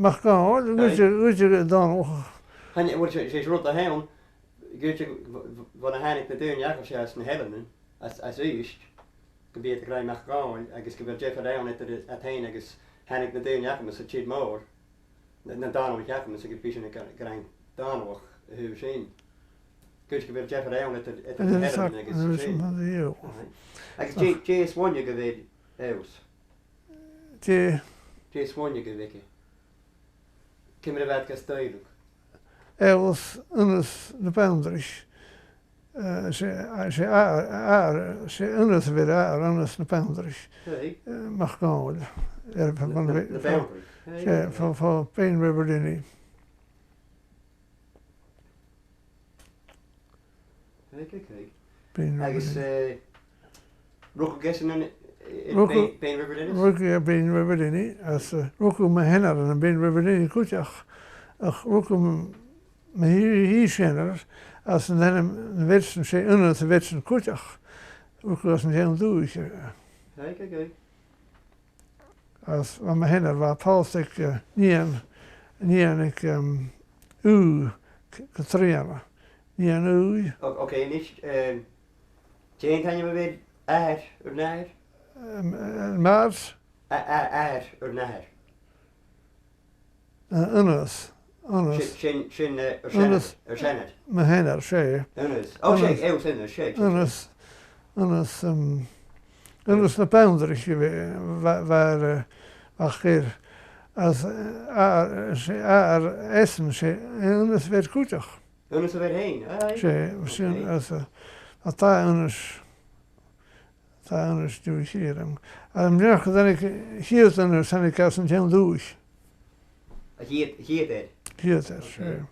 MacDonald, Goiridh Dòmhnallach. Han wordt ze rot de helm. Goeie van een hanik de deur jakkers juist een helmen als eerst. Gebeurt gelijk MacDonald. Ik is gebeurt Jeff down at heen ik is hanik de deur jakkers het chit more. Dan Donald jakkers ik vision ik gelijk Donald hoe zien. Goeie gebeurt Jeff down at het helmen ik is zien. Ik is J Swan je geweest eus. J Swan je geweest. Kimmer wat kastuilijk. Els unas de boundaries. Ze unas weer unas de boundaries. MacDonald. De boundaries. Van Pain River Dinny. Kijk. Pain Hij is Rook gessen in Pain River Dinny. Rook Pain River Dinny. Als Rook me henner en Pain River Dinny kutjach. Rook maar hier zijn als een wedstrijd, ze een wedstrijd kutjach. Ook als een heel doe. Kijk. Als wat me henner was Paul's ik niet u trainen. Niet aan u. Oké, niet. Jane kan je me weer of naar? Maars. Of naar? Anders. Shin Shannon. Me henner, zei Oh, shake, eeuw zin, shake. Anders de boundaries waar keer als essen, anders werd goedig. Anders weer heen. Misschien als daar anders doe ik hier. En dan dat ik hier dan zijn ik als een heel doe. Hier dit. Hier dat, ja.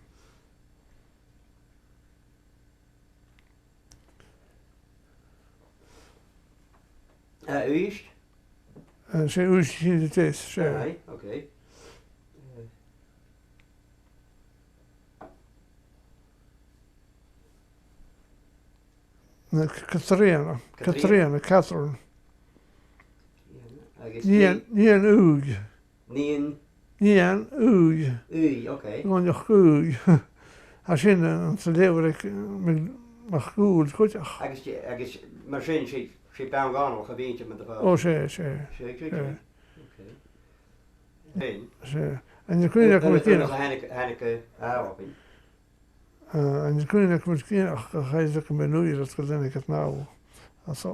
Uist? Ze uist hier het is, ja. Oké. Catherine. Niet een uug. Niet een uug. Oké. Gewoon nog uug. Als je een leeuw mag goed. Ik is maar zin, ze bouwen gaan nog een beetje met de vrouw. Oh, ze. Oké. En je kunt dat met kinderen. Hanneke op in. En je kunt dat met kinderen. Ga je dat met nu, dat dan ik het nou als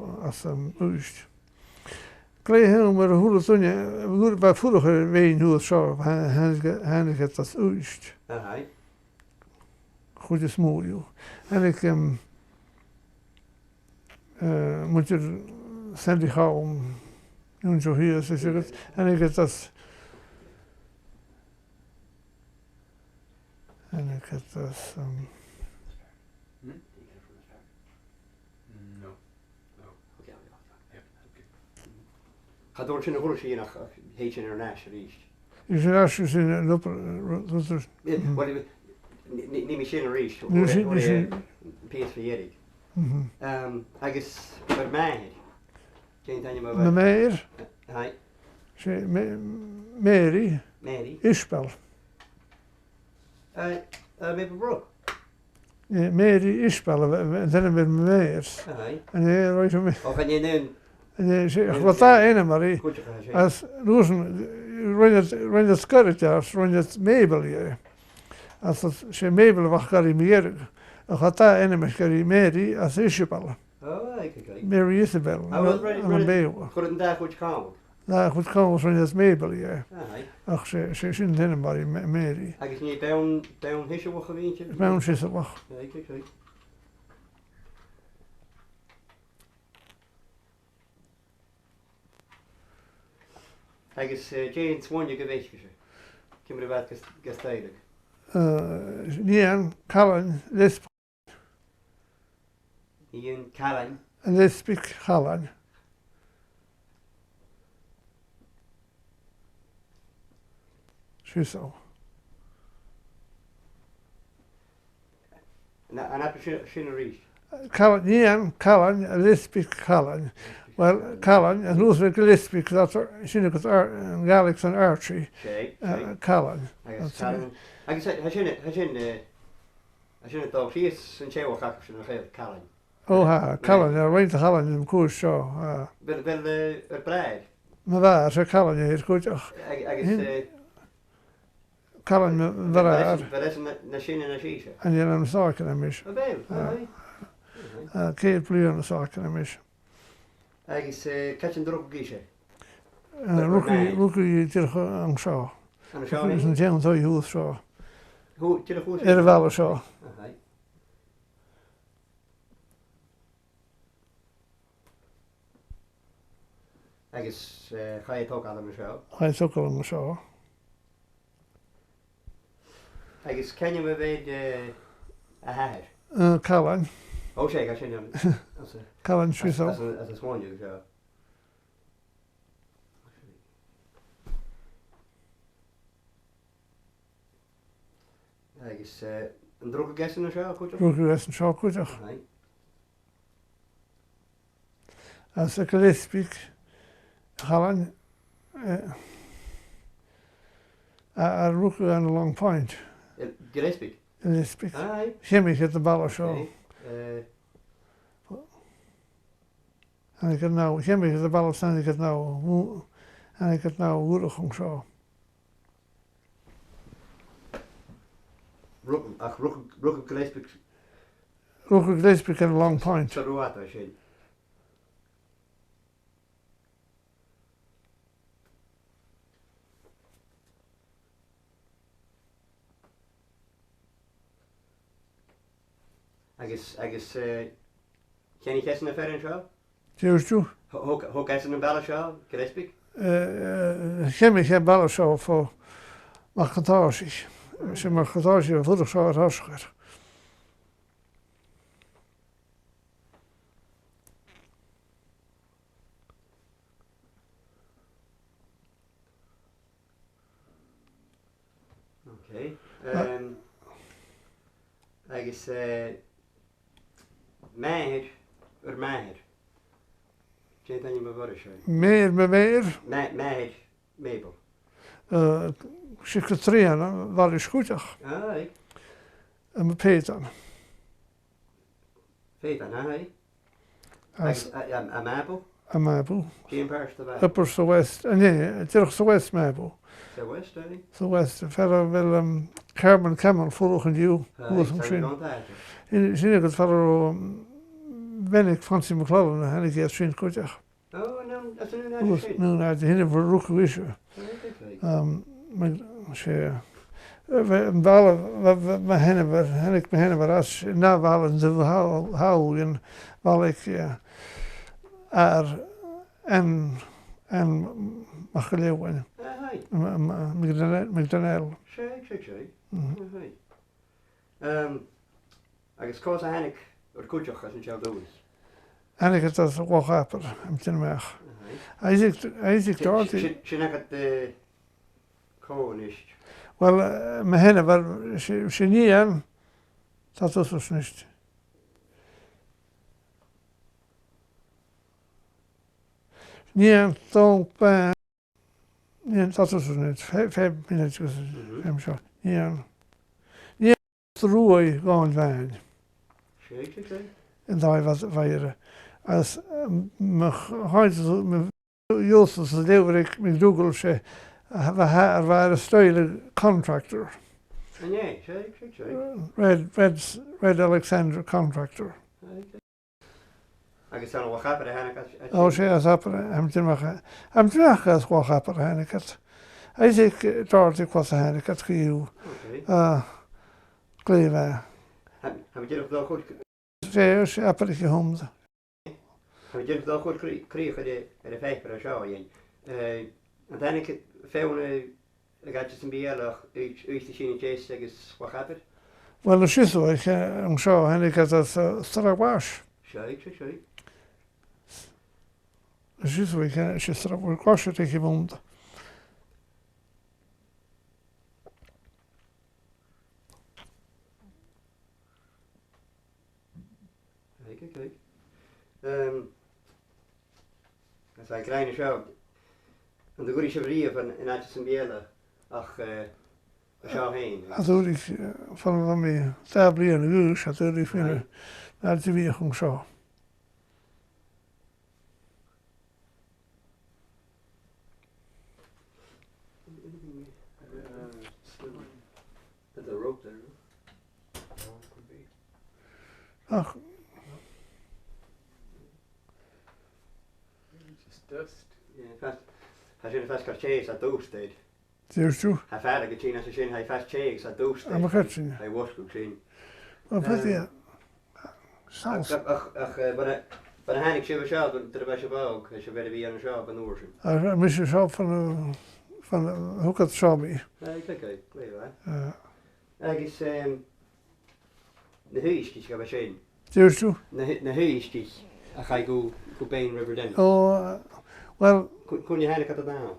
uist. Kreeg helemaal hoe het toen je bij vroeger weet hoe het zo. Hanneke het als uist. Goed is mooi, joh. En ik moet je Sandy gauw doen zo hier, zo zeg het. En ik het dat. En ik het dat. Gaat door zijn rollers hier nog heet international east. International in een loper. Niet meer east. PSV Erik. Hij is met mij. Met mij? Mary. Ispel. Met Broek. Ja, Mary Ispel. Dan hebben we Meijers. En hij weet je of en je nu. En zeg wat daar in maar als rozen rond het skarretjas rond het meubel hier. Als dat ze meubel wacht kan meer. Dan gaat daar in met Mary als Isabel. Mary Isabel. Een beeuw. Goed een dag goed komen. Nou, goed komen rond het meubel hier. Ach, ze zien het maar Mary. Ik is niet down hisse wat geweentje. Bij ons is het wacht. Kijk. Hij is Jane Swanje geweest. Kim er wat gestijdig. Nian, Callan, Lisp. Nian, Callan. En Lispik, Callan. Zo. En heb je Shinneries? Callan, Nian, Callan, Lispik, Callan. Well, Callan, and who's with Gillespie, because that's Gaelics and Archie. Callan. I guess I shouldn't thought she is in Chewa Caption of Callan. Oh, ha, Callan, I went to Callan in the course show. Well, bread. My bad, so Callan, it's good. I guess Callan, Varad. But that's na shin and a shisha. And you're on the sock in a mish. Kate Blue on the sock in a mish. I guess catching drop gisha. Rookie, Tircha Shaw. And a shaw. Isn't Jan so you Shaw? Who, Tircha? Erval Shaw. I guess I talk on the show. I took on the Shaw. I guess can you evade a hat? Callan. Oh, shake, I shouldn't know. Callan, she's up. As a swan, you show. I guess, and drop a guess in the show, could you? Rookie West and Shaw, could you? As a Gillespie, Callan, a rookie on a long point. Gillespie? Gillespie. Aye. Himmy at the ball show. And I could now, Himmy at the ball stand, I could now, and I could now Woodachung show. Rook Gillespie. Rookie Gillespie at a long point. Saruata, she. I guess, can you guess in the fair show? Cheers, Joe. Who guess in the ballot show? Gillespie? Himmy at ball show for MacDonald. She MacDonald, a voodoo show at Oscar. Okay. I guess, Mahir or Mahir? Can't tell you my brother, sure. Meer. Mahir, Mabel. She could three on, var is goed. Aye. En mijn Peter. Peter, aye. A Mabel? A Mabel. Geen Pars erbij. Upper the West. Nee, terug the West Mabel. The West, aye. The West. Verder wil Carmen Cameron volgen you. Hoe is misschien? Zie ik het verder ben ik Francie McClellan en ik heb zien goed. Oh, no, that's a new nice. Nu naar de hinder voor Rook Wisher. Ze we hen als na walen de hou en wel ik en mag geleeuwen. MacDonald. Shake. I guess cause Hannick or Kutchach as in Child Doers. En ik het dat wel grappig om te maken. Hij zegt dat. She never the Cornish. Wel, mijn hen waar ze niet aan, dat was dus niet. Niet aan top, niet dat was dus niet. 5 minuutjes, zo. Niet aan de roei gewoon wijn. Shake. En daar was weer als me huid Justus de Leeuwerik met Google zei. We waren steunen contractor. Nee, shake. Red Alexander contractor. I guess I don't know what happened. Oh, ze is apper. Hem te maken als wat apper Hanniket. Hij zegt dat ik was Hanniket gehuw. Kleven. Heb je nog wel goed? Ze apper gehomd. Heb je nog wel goed kregen de 5 per jaar in. Uiteindelijk veel gaat je een beetje uit de Chinese zeggen wat happened. Wel, dat is zo. Ik zo Hanniket dat strak was. Shake. Dat is zo. Ik strak was tegen gewond. Kijk. Als hij kleine show. En de goede Xavier van in Atchison Biela. Ach, show heen. Natuurlijk, van mij, daar blijven de goers, natuurlijk vinden. Dat is weer gewoon zo. There's a rope there. Ach. Just dust. Ja, hij zit vast kartjes uit doofsteed. There's true. Hij verder gezien als hij vast cheeks uit doofsteed. I'm a kitchen. Hij was goed zien. Well, but yeah. Sounds. Ach, van hij ik zie wel dat was je ook. Als je weer bij een shop in Oorsen. I miss yourself van hoe het zou be. Nee, kijk, hè. Hij is de huisjes gaan we zien. There's true. De huisjes. Dan ga je go Bain River Dam. Oh, well. Kon je eigenlijk dat nou?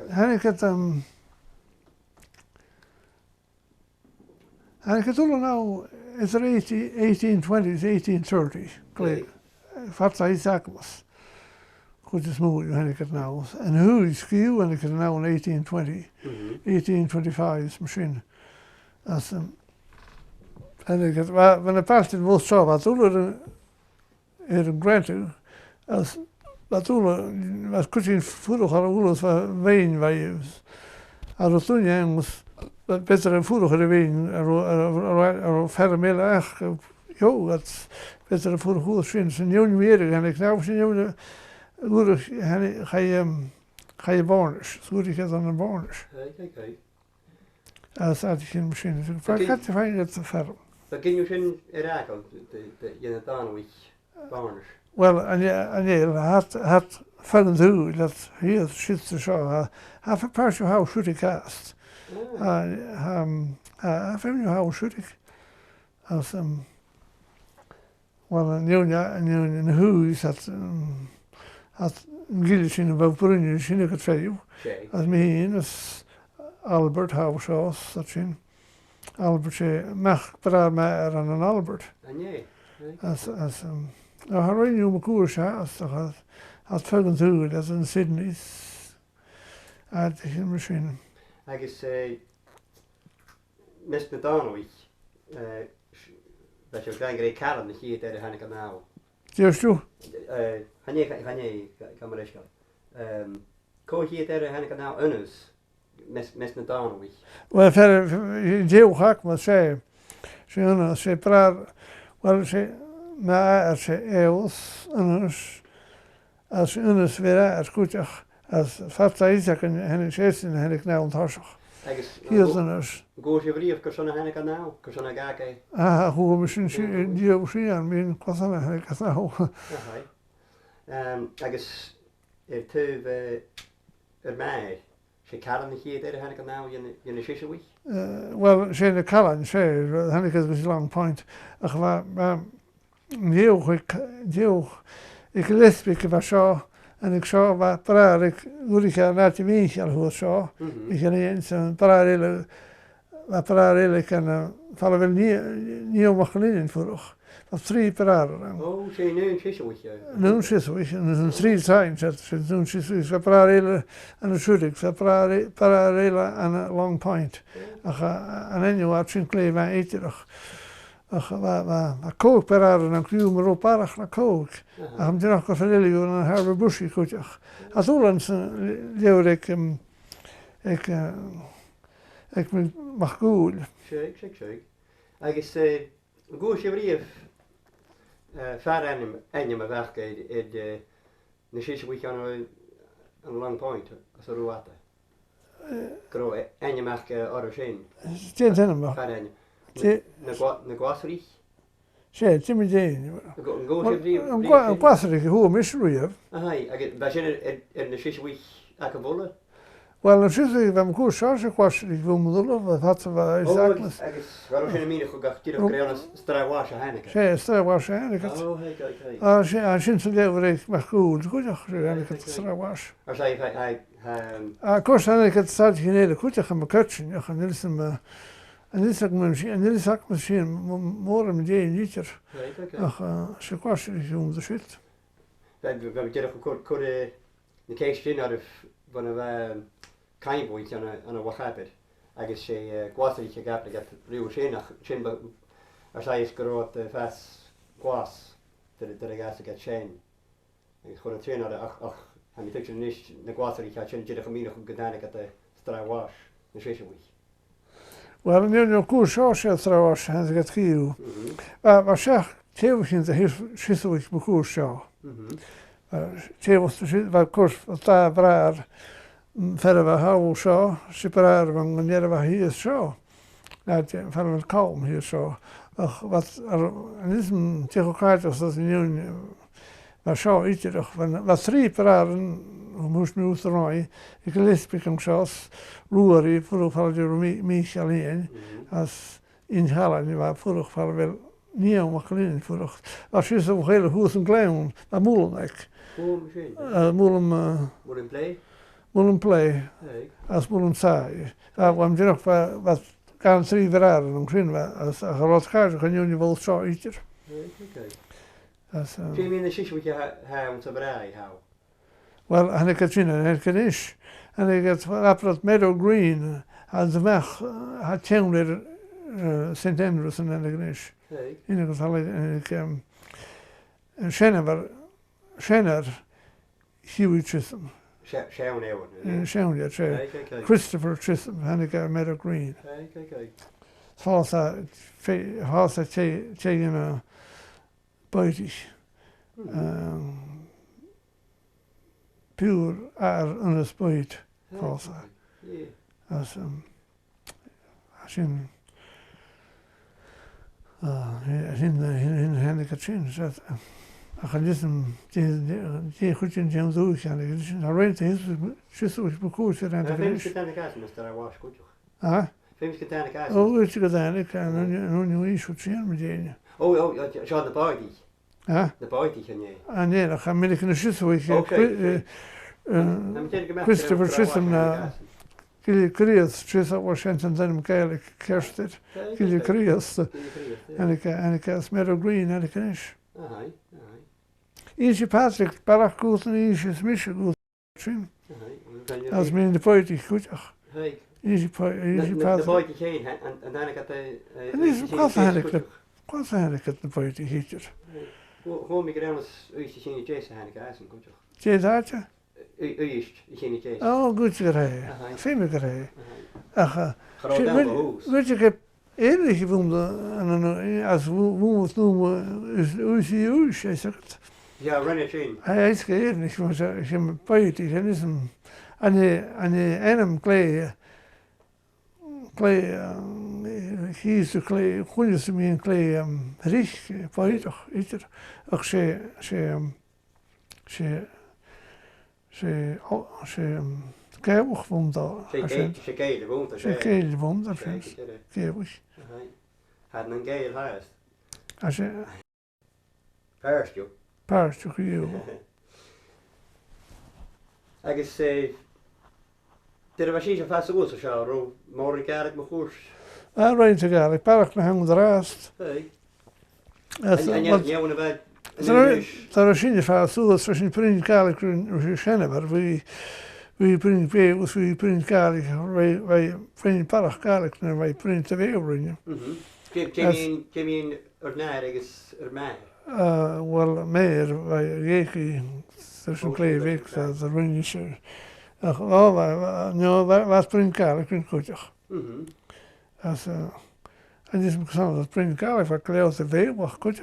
Heineken toen nou is er 1820s, 1830s. Clear. Fatsa Isaac goed is mooi Heineken nou. En who is skew Heineken nou in 1820, 1825's machine. As Heineken, when the past in most show, wat toen er granted as wat toen was kusin vroeger alles van wijn wij als toen je moest beter en vroeger wijn er verder meer echt jo dat beter en vroeger goed zien ze nieuw meer en ik nou zien nieuw goed ga je bonus goed ik het dan een bonus kijk als dat ik in machine dus ik had te vinden dat verder dat kun je zien Irak ook je het aan wie bonus. Well, and yeah, had fun do that here shit to show. Half a person how should he cast. I found you how should he as well and who is at Gillis in about Brunish in a could say you as me in as Albert House such in Albert Mach Brama and an Albert as har er ju med kurser så att följden tur det en Sydney's att det machine. Jag säger mest MacDonald dat je klein grey kallen dat je het han kan nou. Just du. Han kan maar eens gaan. Ko je het han kan nou unnus mest MacDonald. Well för je hack man säger. Så se pra well se maar eos anders als anders weer als goed als fatsa is dat en zessen en ik nou onthorsig. Hier is anders. Goos je brief kan zo'n hen kanaal, kan zo'n gake. Hoe misschien die ook zien aan mijn kwasan en kanaal. Ik is te mij. Ze kallen hier daar hen kanaal in de shisha week. Well, ze de kallen ze hen ik is long point. Ach maar ik lesbieke was zo en ik zou wat praat ik hoe ik naar de mensen hoe zo ik ga eens een parallel kan vallen wel niet om geleden voor dat drie praten oh ze nu een shisha week nu shisha week en een drie zijn dat doen shisha parallel en een soort parallel aan een long point en dan je wat zien kleven eten ach wat kook pararen en kluw maar op parag na kook. Am die nog verleden en een harde busje goed. Als Hollands leeuw ik mag goed. Check. Ik is goed je brief. Vader en je me weg in de shisha week aan een long point als er water. Kro en je mag origin. Tien zijn maar. Vader ne gwasrich? Sì, ti mi dici. Een gwasrich, hoe misroeien? Wij zijn in de shisha week akkevolle. Wel, een shisha we goed charge gwasrich wil moeten wat had we exactly. Waarom zijn mine gegacht hier op kreeg strawasje Heineken. Sì, strawasje Heineken. Oh, hey. Sinds de leeuwerik maar goed Heineken strawasje. Maar zei hij kost Heineken staat geen hele goed gaan bekutsen. Ja, gaan Nilsen en dit is ook misschien morgen met je niet ach ze kwast is om de shit. We hebben hier ook na céis sin ar buna bheith caiimhúid an a bhachabir agus sé ghásaí sé gapla get riú sinach sin ar sais gorót fes gwas de gas get sin agus chun trin ach ha mi tu níos na gwasaí cha sin jiidir mí go godánig at straháis na sé bhí. Well an union cú seo sé straháis hen get chiú. Mar seach téhcinn a hir siúich be cúr seo. Téh bheit curs tá brar fer a bheith haú seo, si brar an gnéar a bheith híos seo. Fer bhfuil cám hí seo. An ism techoáitas as union mar seo íteach was trí brar mús mí úsráid I go lispicam seos ruúirí furúfáidir mí chalíon as inhalan bh furúchfáil bhfuil níomach líon furucht. A si a chéile hús an gléún a múlanaic. Múlan play as múlan sáid. Bham dúach was gan trí bhrar an crin as a chorátáir chu union bhil seo ítir. Fi mí na siisi ha sa brai ha. Well, hanna go sin an canis. Hanna get aprat Meadow Green an sa mech ha teanir St Andrews an hanna canis. Ina go thala Sennar Huey Chisholm. Sean Ewan. Sean, Christopher Chisholm, hanna go Meadow Green. Fása tegin Boitish. Pure an is boit fása. As sin hanna go sin. A chan dism dé chutin James Úch an a réint siúich becú sé an go dánig an ísú sin me déine. Seo na báidí. Na báidí channé. Ané a cha minic na siúich Christopher Chisholm na Goiridh Tris war sin an Our Gaelic Heritage. Goiridh Annika Meadow Green Annika is. Easy Patrick Barach goes and easy Smisha goes trim. As me in the poetry goedach. Easy Patrick. The poetry came and then I got the. And this is quite a the poetry teacher. Hoe me gedaan was uurtje geen Jason Haneke goed toch? Jay Archer? Uurtje geen Jason. Oh, good gerij. Veel gerij. Ach, weet je, ik heb eerlijk gevonden als hoe het noemen is uurtje, hij zegt. Ja, Rennie Chain. Hij is eerlijk, maar ze zijn poëtisch en is een hem klei kies de klei goede ze me een klei rich poëtisch is ook ze keihard vond dat. Ze keihard vond dat vind keihard. Had een geil huis. Als je Paars toch heel. Agus was hier vast goed zo ro morgen Gaelic me goed. Right Gaelic park me hang de rast. Hey. En je want bij daar is je vast zo dat je print Gaelic in Shannon we print we print Gaelic wij print park Gaelic en wij print te weer brengen. Kim ordinair is mij. Wel meer wij jeeki dus een klein week dat er ben je was print Gaelic in goed. As en dis me dat print Gaelic wat klein te veel wat goed.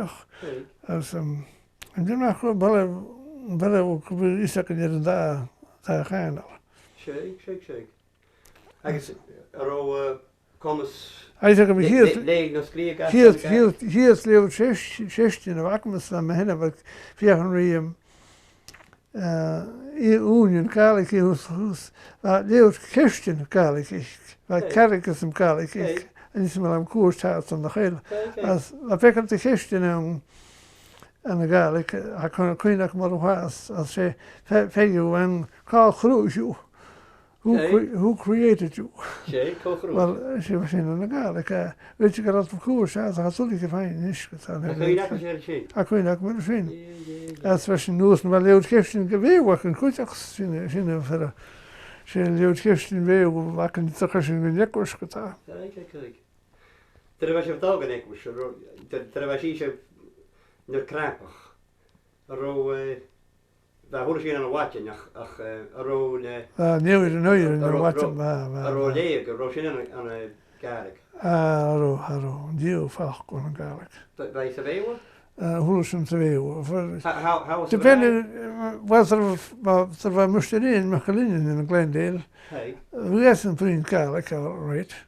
As en dan nog wel ook is ik er daar gaan. Shake. Agus kommes Hij zegt me hier is leeuw 16 wakmes van me wat via Union Gaelic hus leeuw 16 Gaelic wat kerk is Gaelic en is maar een koers had van de hele als dat betekent de 16 en de Gaelic hij kon nog maar was als ze veel en Karl Groesje Who created you? Well, she was in the Gaelic. Weet je dat voor koers? Ja, dat had ik gefijn niet gedaan. I couldn't have a shit. I couldn't have a shit. Dat was in Noos, maar leeuwt gisteren geweerwerken. Goed, ik zien verder. Ze leeuwt gisteren weer, wakken niet te gaan in de nekkoers gedaan. Kijk. Er was je vertaal geen nekkoers. Er was iets niet krapig. Daar horen ze aan een watje, ach, nieuwe watje, maar leeg, roosje aan een Gaelic. Nieuw vaak kon een Gaelic. Bij ze weeuwen? Hoe is het te weeuwen? How was depending wat er moest erin, met gelinjen in een klein deel. We hebben een vriend Gaelic, right?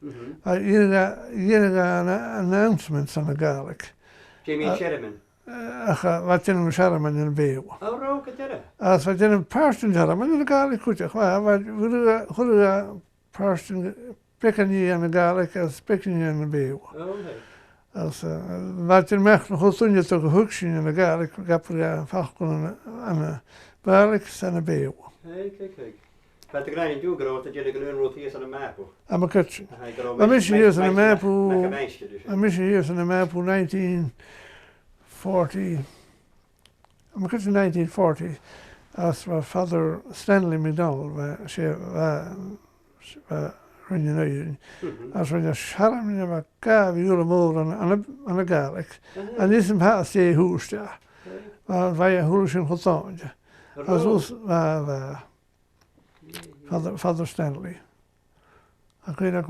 Hier gaan announcements aan de Gaelic. Jamie Sherman. Wat je een Sherman in de beeuw. Oh, roken terre. Als wat je een Parson Sherman in de Gaelic goed, we gaan Parson pikken niet aan de Gaelic als pikken niet aan de beeuw. Als wat je mag nog toen je toch hoekje in de Gaelic, heb je vaak aan de Gaelic en de beeuw. Kijk. Wat de kleine doe groot dat je de groen hier aan de map. I'm a kutje. Maar misschien hier is een map hoe. Misschien hier is een map hoe 1940. I'm a kutje 1940. Als mijn vader Stanley MacDonald als we een scherm in elkaar willen mogen aan de Gaelic. En dit is een haast je hoest, ja. Maar wij hoest in Gothanje. Als vader Stanley. Ik weet dat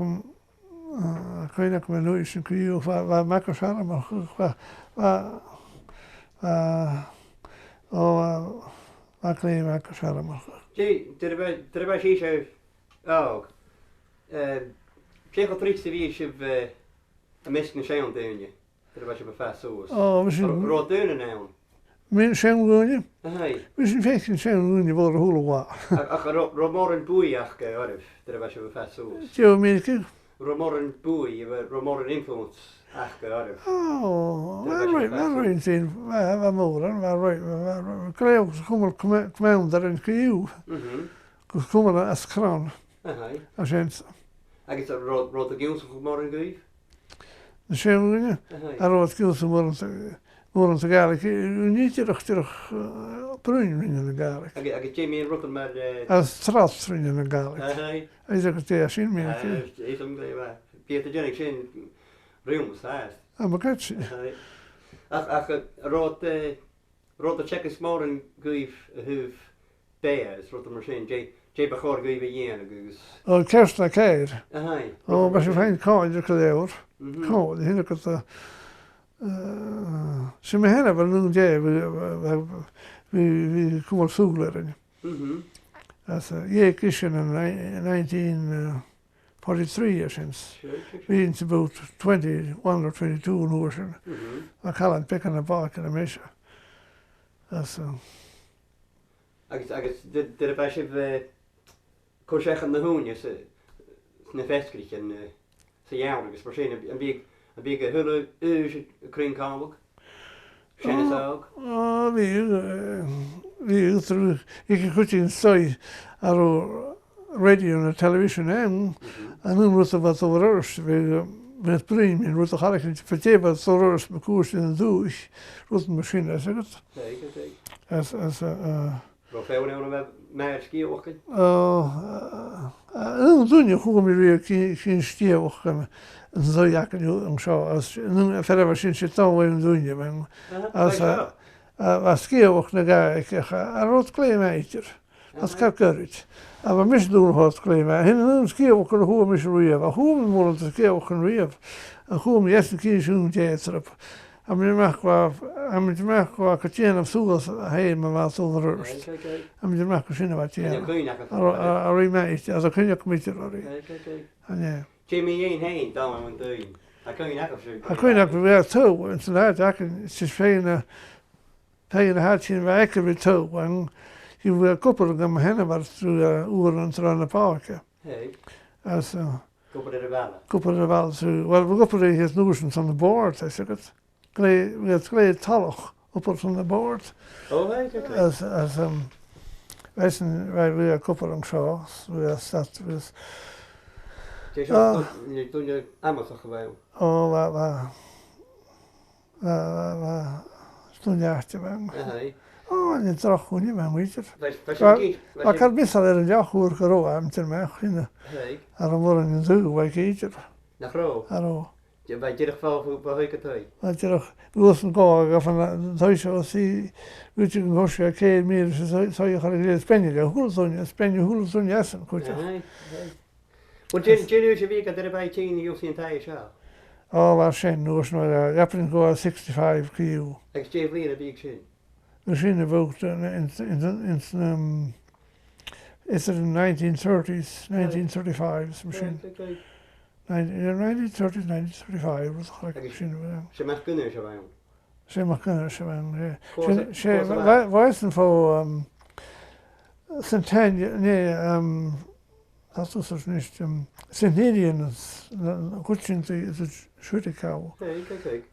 ik me nooit eens een keer of waar maken scherm, maar waar klein maken scherm. Zie, er was iets ook. Zeg wat trieste wie is op een misken zijn doen je. Er was je op vast zoals. Oh, we zijn rood deunen nou. Min zijn doen je? Nee. We zijn vechten zijn doen je voor de hele wat. Ach, romor en boei ach, hoor. Er was je op vast zoals. Zo merken. Romor en boei, romor en influence ach, hoor. Oh, waar zijn waar moren, waar krijgen gewoon commander en kieuw. Komen als kraan. Als eens. Ik is rood de gills of morgen geef. De schemeringen. En rood gills morgen te Gaelic. Niet terug bruin in de Gaelic. Ik heb me in rotten maar. Als straat in de Gaelic. Hij zegt het ja zien meer. Is hem waar. Peter Jennings in Rooms haast. Ah, maar kijk. Ach, rood de checkers morgen geef hoef bears rood de machine. Jij begon geven jaren. Oh, kerst naar keer. Aha. Oh, maar ze fijn kan je kleur. Kan, die hinnik het. Ze me hebben wel nu jij we komen zoeken. Als je kies in 1943 sinds. We in about 21 or 22 hours. I can't pick on the back in the measure. That's dit was je kon zeggen de hoenjes een vestkrieg en ze jaarlijks waarschijnlijk een beetje hulle kringkamelijk. Zijn ze ook? Oh, wie terug. Ik goed in stoy radio en televisie en dan wordt er wat over rust met premie en wordt er gar niet verteld wat zo rust bekoers in de douche. Wordt een machine zeg het. Zeker. Als veel nou meer skiën. Dan doen je gewoon weer geen skiën en zo jakken en zo als verder was je touw en doen je als skiën naar ga ik een rood klein als Goiridh. Maar misdoen rood klein en skiën kunnen hoe misroeien. Hoe moeten de skiën kunnen weer. En hoe eerste keer zo'n tijd erop. En je mag qua katjen of zo als hij me wat over rust. En je mag zien wat je. Als ik kun je met je. Ja. Jimmy heen dan moet doen. Ik kun je nog of zo. Ik kun je nog weer toe en zo laat ik het is fijn had je werken weer toe en je wil koppelen aan hen wat uren aan de parken. Als koppelen de wel zo. Wel we koppelen hier Nilsen aan de boord, is het. Het kleed tallig op ons aan de boord. Oh, kijk. Als Wessen, weil wir Kupplung schaus, wir statt, wir... Toen je Amazon geweest. Oh, stond je achter me. Oh, en je terug gewoon niet meer, weet je. Maar ik had best wel een jaar goed geroepen, met mij beginnen. En dan worden je zo, weet je. Naar groot? Hallo. Je bij ieder geval voor ik het uit. Weet je nog, we moesten gaan van het huisje als die, weet je, een gosje, keer meer, zo je gaat in Spanje, hoe zo'n jassen, goed je. Want je week dat er bij 10 jaar in tijd is. Oh, waarschijnlijk, was nog, ik heb een goal 65 kilo. Ik steef leren wie ik zie. Misschien about is it in 1930s, 1935s misschien. 1930s, 1935 was het misschien. Ze mag kunnen zo wel. Ze mag kunnen zo wel. Ze wijzen voor centennial, nee, dat is dus niet centennials, goed zien te schuttekouw. Nee, kijk.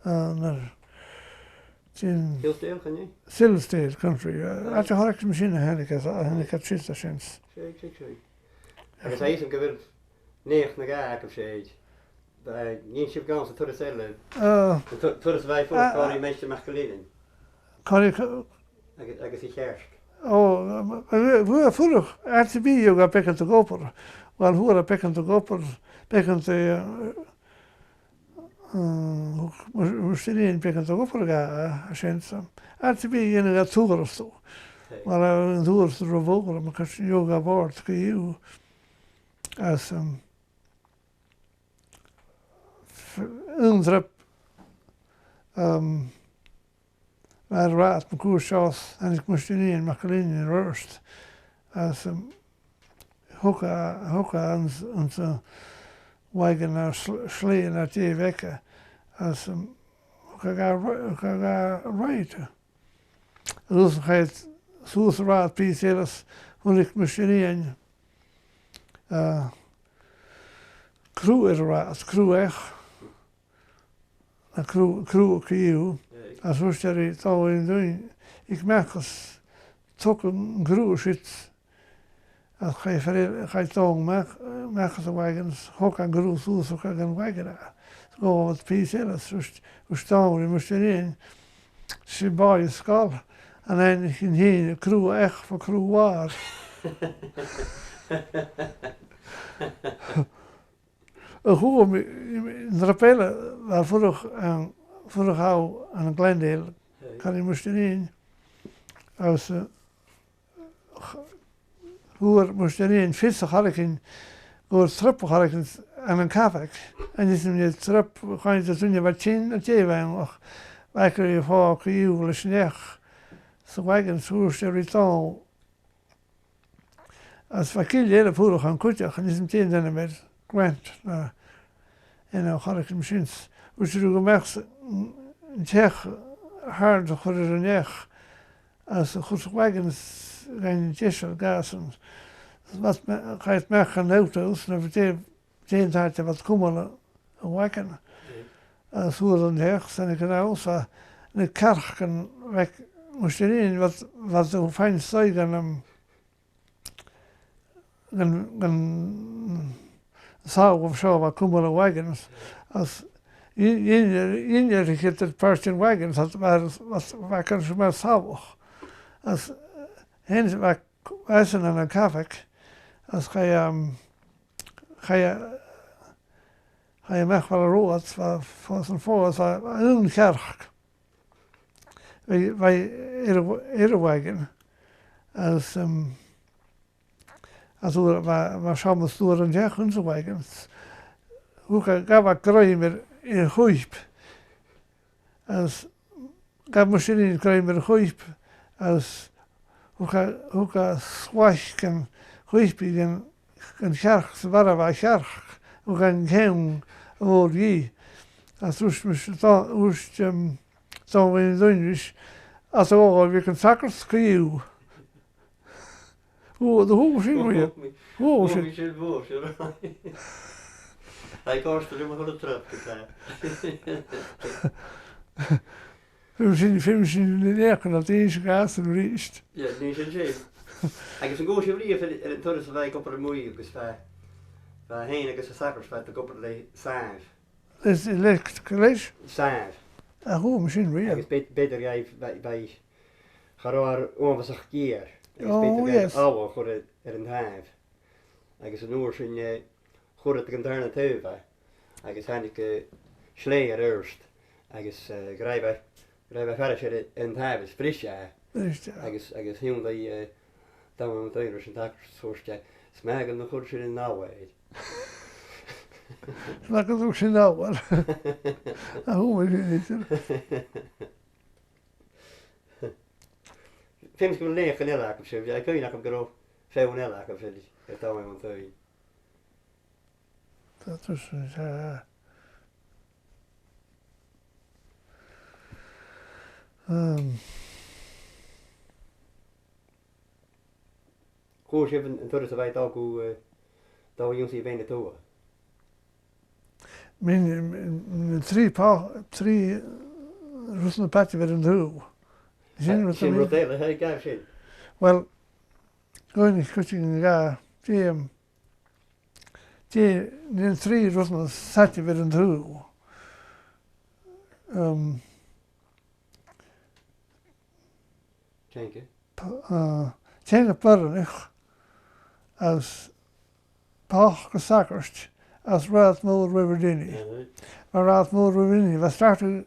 Heel stil, kan je? Still state country. Als je hartjes misschien heb ik het zit daar sinds. Zeker. En dat is een keer 9 jaar of zoiets. Bij geen schip gaan ze tot hetzelfde. Tot wij voor kan die mensen mag geleden. Kan ik? Ik zie herfst. Oh, we vroeg RTB yoga pekken te koper. Wel hoe pekken te koper, pekken te moest je niet pekken te koper gaan, sinds. RTB in het toerist toe. Maar een toerist revolver, maar kan je yoga board kun je als een trip waar raad mijn koersjas en ik moest niet in Macalin in rust als hoeka onze wagen naar slee naar 2 weken als hoeka ga rijden. Dus ga het zoals raad pieces hoe ik moest niet in crew is raad crew echt crew crew. Als we het al in doen, ik merk als toch een groe zit. Als ga je toch merk als wagens, ook een groe zoals ook een wagen. Zo wat pieces, we staan we moest erin. Ze bij je skal en dan ging heen crew echt voor crew waar. Een goede in rappellen waarvoor vorig jaar aan een klein deel kan je moest erin. Als hoe moest erin vissen had ik in door trappen had ik aan een kavak. En is in de trap ga je toen je wat zien dat je nog wij kun je voor je sneg. Zo wagen zo sterital. Als we hele vorig gaan kutje gaan is meteen dan met Grant. En dan had ik misschien hoe ze gemerkt Tsjech hard voor de nek als goed wagens gaan Tsjech gasen. Wat ga je merken auto's dan meteen had je wat kommelen wagen. Als hoe dan hecht en ik nou zo de kerken weg moest je in wat zo fijn stijgen een zaal of zo wat kommelen wagens als in het Persian wagons dat waar kan ze maar sauber. Als hen waar wijzen aan een kavak als ga je mag wel rood voor zijn voor een kerk. Wij wagen als we maar samen storen zeggen zo wagens. Hoe ga wat krijgen we in Goiridh. Als ik moest in krijgen met Goiridh. Als hoe ga zwaar kan Goiridh een kerk, ze waren wel kerk. Hoe gaan geen woord je. Als moest zo in doen dus als we weer kan zakken schreeuwen. Hoe zien we? Hoe zien we? Hij kostte er maar voor de trap te krijgen. We zien de nerken dat deze gasten riest. Ja, niet zo zeker. Agus an ggóis bhríomh an turas a bheith gopur muí agus héana agus a sacrs bheith a gopur le sáimh. Is leis? Sáimh. A hú mar sin riamh. Agus beidir gaibh bheith charáir ómhasach géar. Oh, yes. Áha chur an thaimh. Agus an uair sin chuirad an darna tuibh agus hánig slé ar urst agus graibh ferris an thaimh is frisise agus hiún dáman an taoinar sin takar sóiste smegan na chuir sin in náhaid. Smegan úr sin náhaid. A hú mar sin éitir. Fims go léach an eile sé, bhí chuoinach am go féin eile go fé ar dáim an taoin. Dat is Chóir sibh an turas a bheith dá dhéonsí bhéine tua. Min trí rusna patti ver an dú. Sin rodéile he gaibh sin. Well, goinnig chuting ga den trí rusna sati ver an dú. Tjenke? Tjenke parnich as pach gesakkerst as raad mór Riverdini. Maar raad mór Riverdini was starten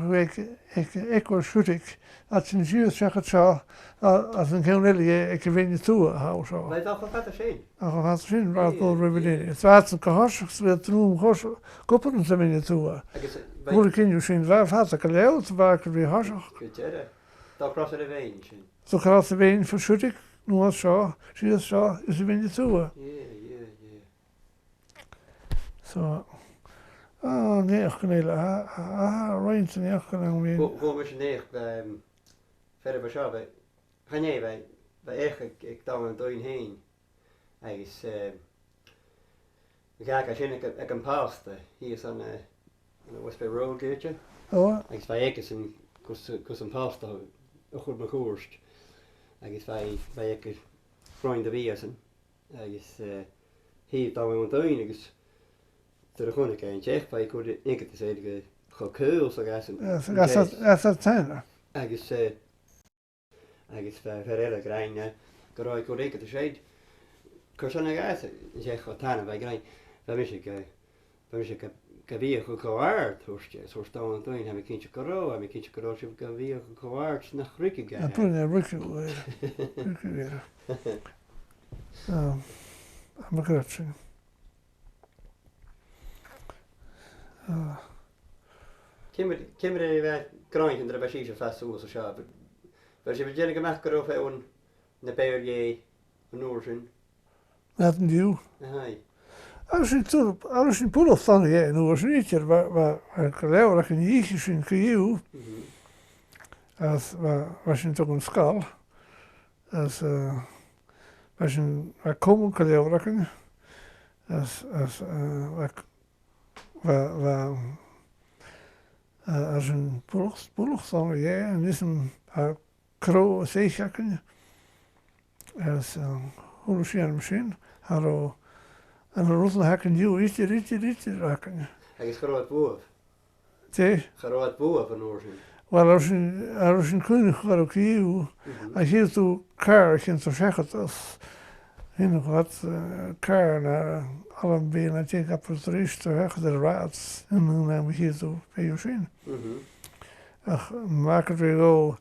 week ik was schutig dat in zuur zeggen zo als een keunellie ik weet toe hou zo. Wij dachten wat er zijn. Wat zien raad mór Riverdini. Het was een kahos we toen gos koppelen ze met toe. Hoe kan je zien waar had ik geleerd waar ik weer hasig. Dat crossen de ween. Zo crossen de ween voor schutig. Nu was zo, zie je zo, is er weer toe. Ja. Zo. Nee, ik kan niet. Rijnt niet, ik kan niet. Hoe was je neer? Verder bij jou, ga nee, bij eigenlijk, ik dan een doin heen. Hij is, ga ik als ik een paaste, hier is een Westby Road geurtje. Oh. Hij is bij ik is een paaste, een goed me koerst. Hij is bij ik vriend de wezen. Hij is hier dan een doin, ik is er gewoon een keintje echt bij ik hoorde ik het zeggen gekeul zo gas en dat zijn. Hij is verder grain ik hoorde ik het zeggen Kursana gas zeg wat aan bij grain dan wist ik heb weer gekoord hoortje zo staan toen heb ik kindje karo heb weer gekoord naar Grieken gaan. Ja, toen naar Grieken weer. Maar goed. Kimmer wij kraantje er bij zich vast zo zo schaap. Maar je begint gemaakt erover een PRJ een Noorsen. Dat nieuw. Hai. Als je poel of dan je Noorsen niet er waar geloof dat je niet zien kun als was je toch een skaal. Als was je komen geloof dat je als als een poelig dan je en is een kro zeejakken als hoe zie je misschien hallo en een roze hakken nieuw iets hakken. Hij is groot boer. Zee. Groot boer van Noorsen. Wel als een kunde groot nieuw als je toe kar kan zo zeggen als nog wat kar naar alle benen tegen op het rust weg de raads en dan hebben we hier zo bij je zien. Ach, maak het weer go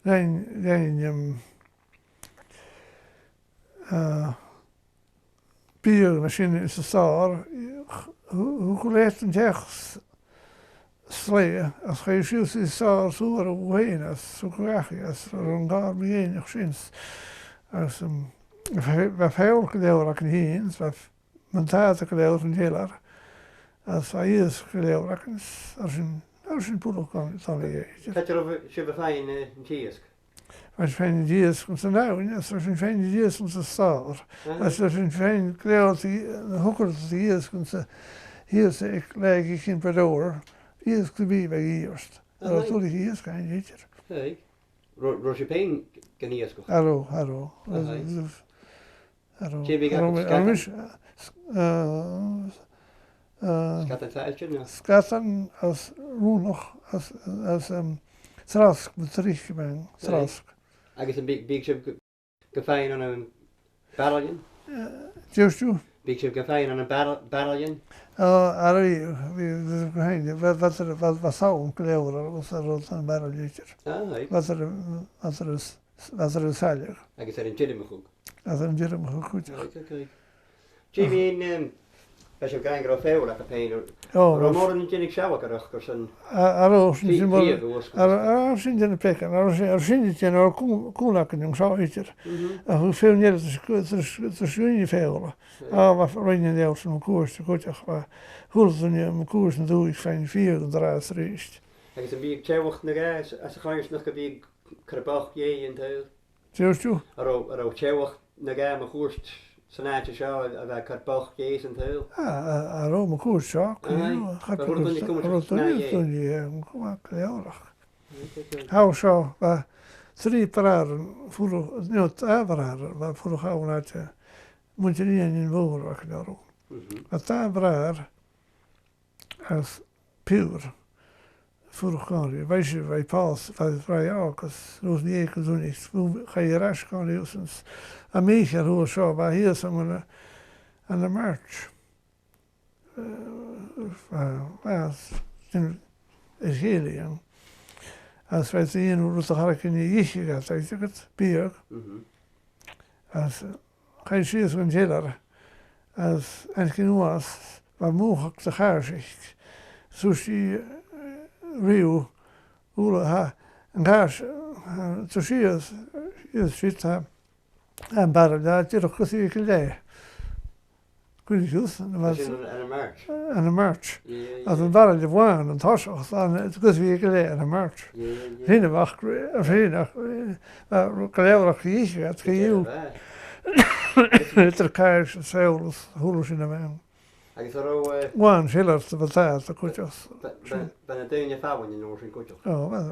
geen bier machine is de star hoe leert een dag slee als je ziet is zo zo heen als zo graag als een gar bij nog sinds als we veel geleden dat heen wat mijn taart geleden van heel als hij is geleden als een poedel kan je. Dat je over je bevijn in Giesk. Als je fijn ideeën komt nou, als er een fijn ideeën komt te staan. Als er een fijn creatie, een hokker ideeën komt te hier ik leg ik in Padoor. Hier is te bij eerst. Dat doe ik hier geen jeetje. Hey. Roshipane Ganiasco. Arrow. Skatan als Roenoch als Trask betrich ben Trask. I guess a big ship gefein on a battalion. Just you. Big ship gefein on a battalion. Wat zou kleuren was er rond een barreltje. Wat er seilig. I guess in Chilimahook. Als een jerm goed. Okay. Jimmy als je kijkt naar veel dat pijn. Ramon niet in Xavier kursen. Zien de plekken. Zien het en koelakken jong zo iets. Hoe veel niet het is veel. Wat rennen de als een koers goed maar hoe het een koers en doe ik fijn 4 draad reist. Hij is een beetje Xavier nog als ga je nog een beetje krabach je in het. Just you. Xavier nog maar koers Sanatje zo, wij krabach je in het. Rome koers zo. Gaat Hou zo, 3 pararen voor niet aanraden, maar voor gaan uit moet je niet in wonen wat daarom. Dat daar als puur voor gaan. Wij pas vrij ook als roos niet kan doen is. Ga je rasch gaan dus Amerika hoe zo, maar hier zo aan de march. Is heel als wij zien hoe het gaat in je isje gaat, zeg ik het, bier. Als ga je zien zo'n jeller, als en was, wat mogelijk te gaan zegt. Zoals die Rio, hoe en gaas, zo zie je zit en barren daar, je toch gezien geleden. Kun je goed? Aan de march. Als een barrel de waan, een tas, dan het goed weer geleden aan de march. Geen wacht, kleurig geïsje, het geheel. Het er kaars, zeilers, hoelers in de maan. Waan, schillers, te betaald, de kutjes. Ben het een je vouwen in Noors en kutjes. Oh, wat?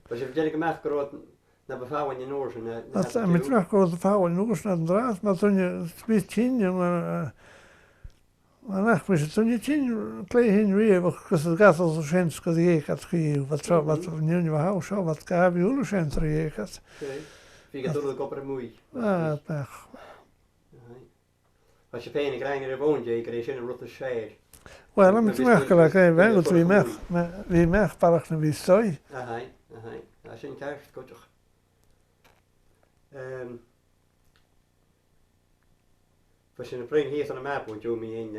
Was je vertellen gemaakt groot naar bevouwen in Noors en. Dat met terug grote vouwen in Noors naar de draad, maar toen je spijt tien, maar toen je tien klein heen weer, want het gaat als een schenske die ik had gegeven, wat nu huis zo, wat heb je hoe schenker die ik had. Wie gaat door de kop en moei. Pech. Als je pijn krijgt er woont je, krijg je een rotte sfeer. Wel, dan moet je maar gelijk hebben, want wie mag park naar wie stoi. Als je een kaart goed toch. Als je een vriend hier aan de map moet je me in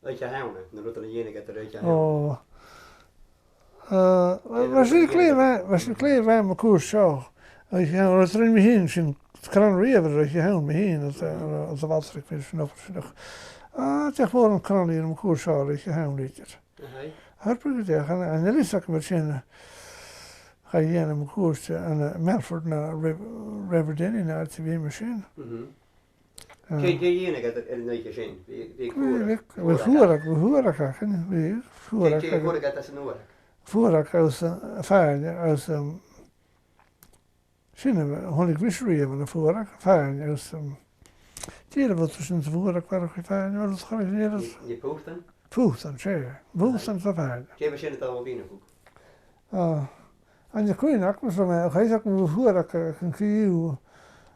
uit je houden, dan doet er een ene gaat eruit je houden. Was je klein bij mijn koers zo. Als je het erin mee heen, zien het kan weer dat je houden mee heen, dat de water ik weet nog. Het is gewoon een kan hier mijn koers zo dat je houden dit. Hartelijk zeggen en er is ook met zin. Ga je naar mijn koers aan Melford naar River Denny naar het TV-machine. Kijk je hier gaat er een beetje zien. We voeren gaan. We voeren als fijn als zien we hoe ik wist weer van de voeren fijn als die wat tussen de voeren kwam fijn maar dat gaat niet dat je poesten poesten zeker poesten zo fijn. Je hebt het al binnen ook. En je kon ook maar zo maar hij zegt we voeren kan je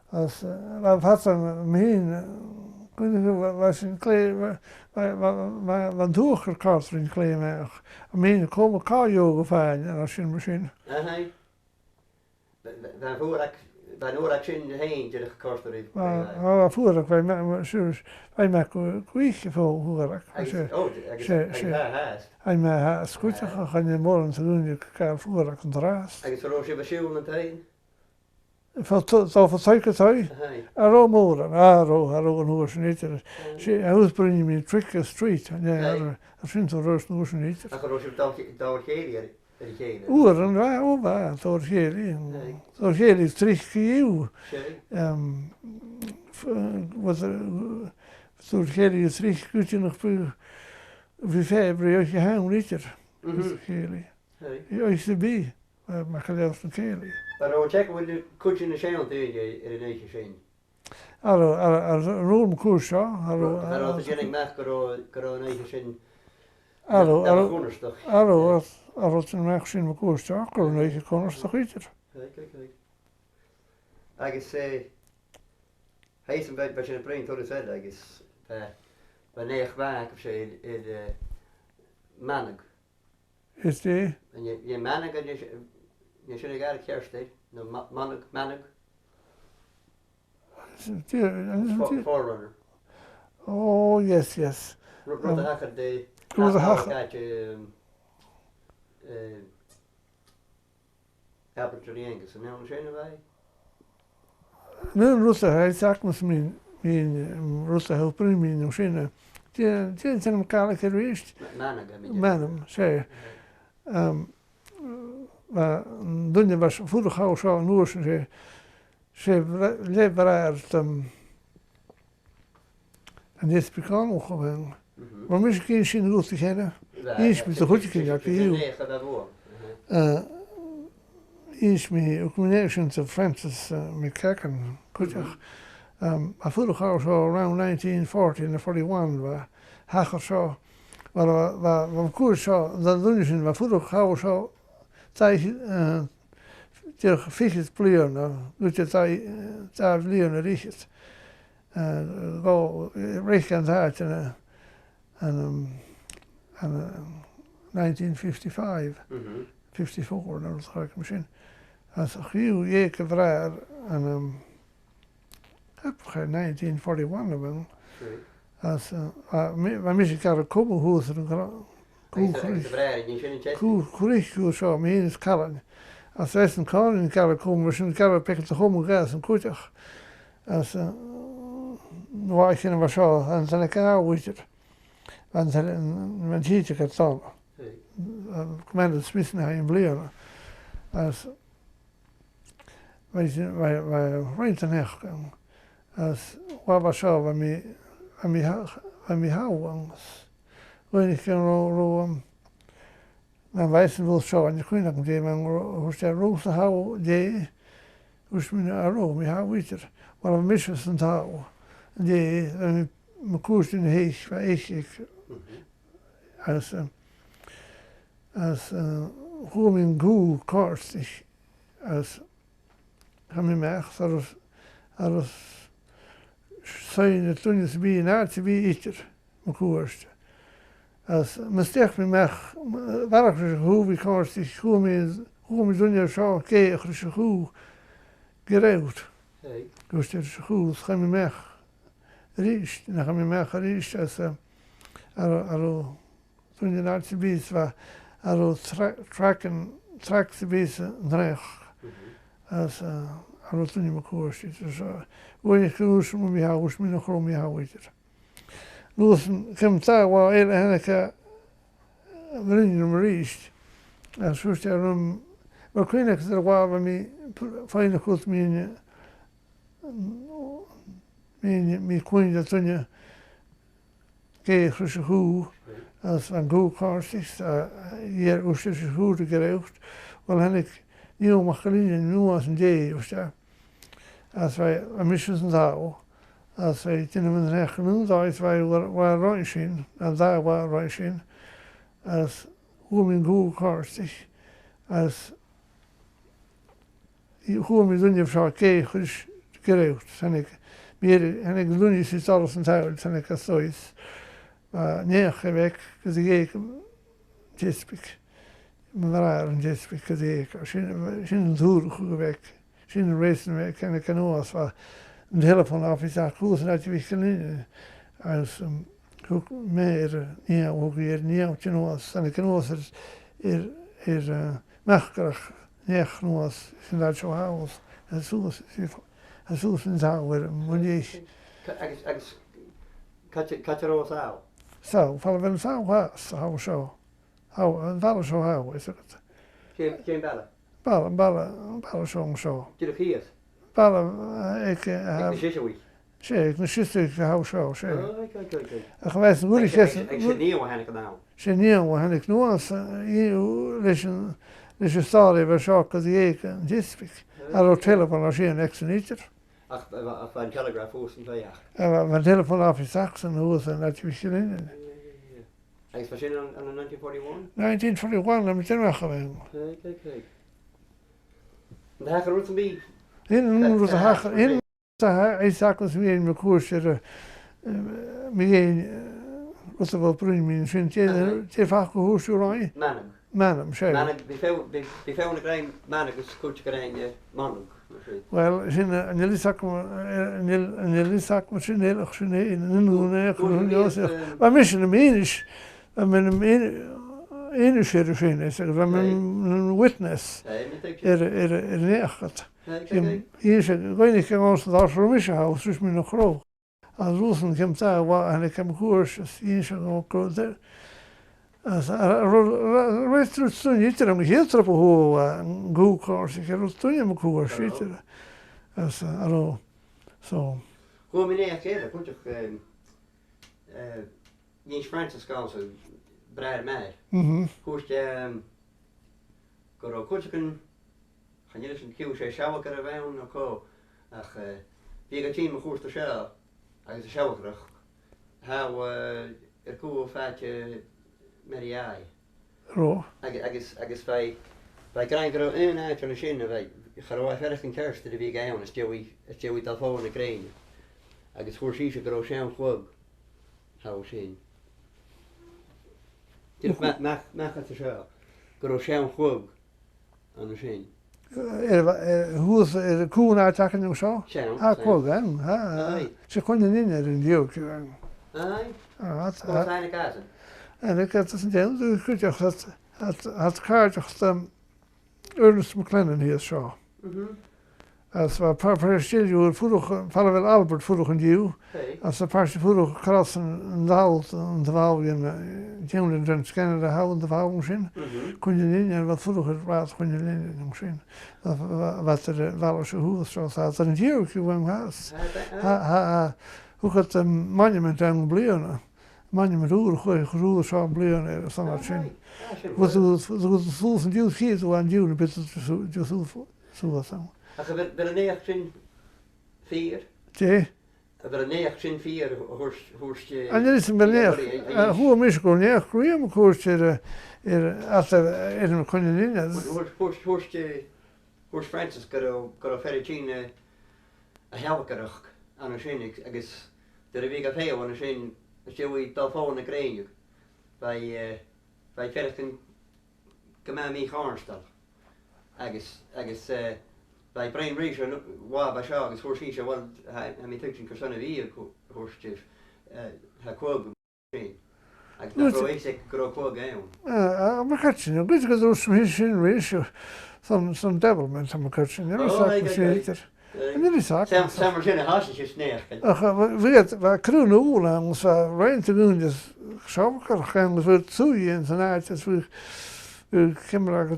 als wat had ze meen was een klein wat doorgekast in klein maar meen komen kan je gefijn en als je misschien dan voor ik dan hoor ik zien heen je gekast erin voor ik wij maken kwijtje voor hoor ik hij maar goed gaan je morgen te doen je kan voor ik draast ik zou je beschouwen het heen van zeker zei Romoren een hoes niet hij was brengen me trick street ja dat vindt er rust hoes niet ik geloof je dat Xavier Oeren, door Geli terug gegeven. Wat door Geli terug kun je nog voor 5 jaar je houden liter. Geli. Ja, is erbij. maar geleefd van Kelly. Maar hoe checken we de koetje in de schijn tegen in de negen schijn? Als room koers, ja. Maar als je niet mag, kan negen schijn. Als een mag zien koers, ja, kan negen koers toch iets. Kijk. Ik is hij is een beetje een print door zei, ik is wanneer waak of zo in de mannen. Is die? En je mannen kan je zit ik eigenlijk kerst, hè? No mannen. Forerunner. Oh, yes. Rode hakker de. Rode hakker. Helpen te die Engels. En nu zijn wij. Nu Russen, hij zegt me mijn Russen helper mijn machine. Die zijn elkaar geweest. Mannen, zei. Maar toen je was vroeger gauw zo noors en ze leefbaar en dit is bekend nog gewoon. Maar misschien zien goed te kennen. Eens met de goede kinderen hier. Eens met ook connections of Francis McCacken. Goed ja. Maar vroeger gauw zo around 1940 en 41 was hager zo. Maar koers zo dat doen ze maar vroeger gauw zo. Tegen fiches pleuren, doet je daar vliegen richt. Go recht uit en 1955, 54, dat ga ik misschien. Als heel jeke vraag en heb geen 1941 wel. Als maar misschien kan er komen hoe ze Kuricht zo, maar hier is kallen. Als er een kallen in kallen komen, we zijn kallen pikken te homo gas en koettig. Als waar ik was zo, en zijn ik nou weet het. Want men ziet je het zo. Ik meen het smissen naar in bleren. Als wij renten echt. Als waar was zo, waar mij houden. Wenn ich man weiß wohl schon, ich kann nicht mehr, man muss der Rose hau, die, muss man auch, wir haben wieder, weil wir müssen es nicht hau. Die, man kurz in den Heich, weil ich, als Ruhm Gu, kurz, als, haben wir gemerkt, als, zijn toen is bij naast bij ieder, man kurz. Als mistake me mag, waar ik hoe we kan zich hoe me doen je zo keer zo hoe gereeld. Dus het is goed, gaan we mag richt, dan gaan we mag richt als toen je naar het beest was, track de beest dreig. Als toen je me koers is, dus wanneer ik koers moet je houden, moet je nog om je houden. Nilsen komt daar waar eigenlijk vrienden richt. En zo is er maar kun ik er waar we mee fijn goed mijn kun dat toen je keer zo goed als van goed kast is hier was het zo goed geregeld. Wel heb ik nieuw machineren nu als een day of zo. Als wij missen daar. Als wij toen we het genoemd hadden, wij waren reizen, en daar waren reizen, als hoe mijn goed karstig, als hoe mijn doen je zo keer geregeld, en ik doen je iets alles in thuis, en ik als zoiets, maar nee, gewek, dus ik jespik, maar waar een jespik, dus ik, een toer gewek, een reizen weg, en ik kan ook als wat. De telefoon af is daar goed dat je wisten als ook meer ook weer niet genoeg en ik genoeg is makkelijk niet genoeg in dat zo huis en zo zijn zou moet je kat je roos out zo vallen we zo hou zo hou zo hou is het geen ballen zo je hier ik heb Zeg, mijn zuster hou zo, zeg. Kijk. En geweest hoe ik zit nieuw aan het kanaal. Zit nieuw aan het kanaal, hier lezen Nes je stále var saker die ik en district. Ar telefon als je niks niet. Ach, van telegraph hoesten van ja. Mijn telefoon af is Saxon hoe ze dat je misschien in. Hij is van zin aan 1941? 1941 dan meteen weggegaan. Kijk. De hager roet bij. In de hager in hij zag ons weer in mijn koers er meer wat er wel prima vindt je vaak gehoord zo lang. Mannen, zeg. Mannen, die veel een klein mannen is goed krijgen mannen. Wel, zijn een hele zak met zijn hele geschiedenis in een groene. Maar misschien een menisch, met een enisch vinden, zeg, met een witness. Neergezet. Hier zeg, ik weet niet, ons daar voor mij houden, dus me nog groot. Als Russen komt daar, en ik heb koers, hier zeg ook groot. Als weet je niet, dan heel trop hoe goed koers, ik heb toen je me koers, weet je. Als zo. Hoe meneer Xavier, goed toch? Jens Francis Gals, breid mij. Hoe is je? Goed kan. Gaan jullie een keer zeggen, schouwen kunnen wij ook al. Ach, wie gaat zien me goed te schouwen? Hij is een schouwgerig. Hou koe feitje met die ei. Ro. Ik is wij krijgen er een uit van de zin. Wij gaan wel verder een kerst de week aan. Als je dat volgende krijgen. Ik is voor zich een groot schouw gewoon. Hou zien. Dit maakt het zo. Groot schouw gewoon. Aan de zin. Hoe is de koe uitzakken of zo? Ah, koe, hè? Ze konden niet naar een deel. Wat kleine kaarten. En ik had het een deel, goed, het kaartjes Ernest McLennan hier zo. Als we een paar stiljoer vroeg, vallen wel Albert vroeg een deel. Als een paar vroeg krassen en daalt en de wouw in Jemlen en scannen de houden de wouw misschien. Kon je niet en wat vroeger was kon je niet misschien. Wat er wel eens hoe zo staat er een deel gewoon was. Hoe gaat een monument aan blijven? Monument hoe groeien zo blijven zo wat zien. Wat het voel van deel hier zo aan deel een beetje zo wat zo. Als je bij de 1904. Tje. Bij de 1904 hoorst je. En dit is een beleid. Hoe mis kon je groeien, maar hoorst je als er in een koningin. Hoorst Francis kan verder zien een helkerig aan een zin. Ik is de week af heel aan een zin. Als je dat volgende krijgt. Bij verder kan mij mee gaan staan. Ik is bij Brian Reason, waar bij jou is hoorst je wel hij met een persoon wie hoorst je hij kwam misschien. Ik dacht wel ik groot kwam gaan. Maar gaat je nog iets gedroos misschien Reason some development aan elkaar zien. Dat is misschien en dat is ook. Zijn we zijn haasjes neer. Weet we kroon oorlog ons rein te doen dus zo gaan we het zo in zijn uit dat we kimmer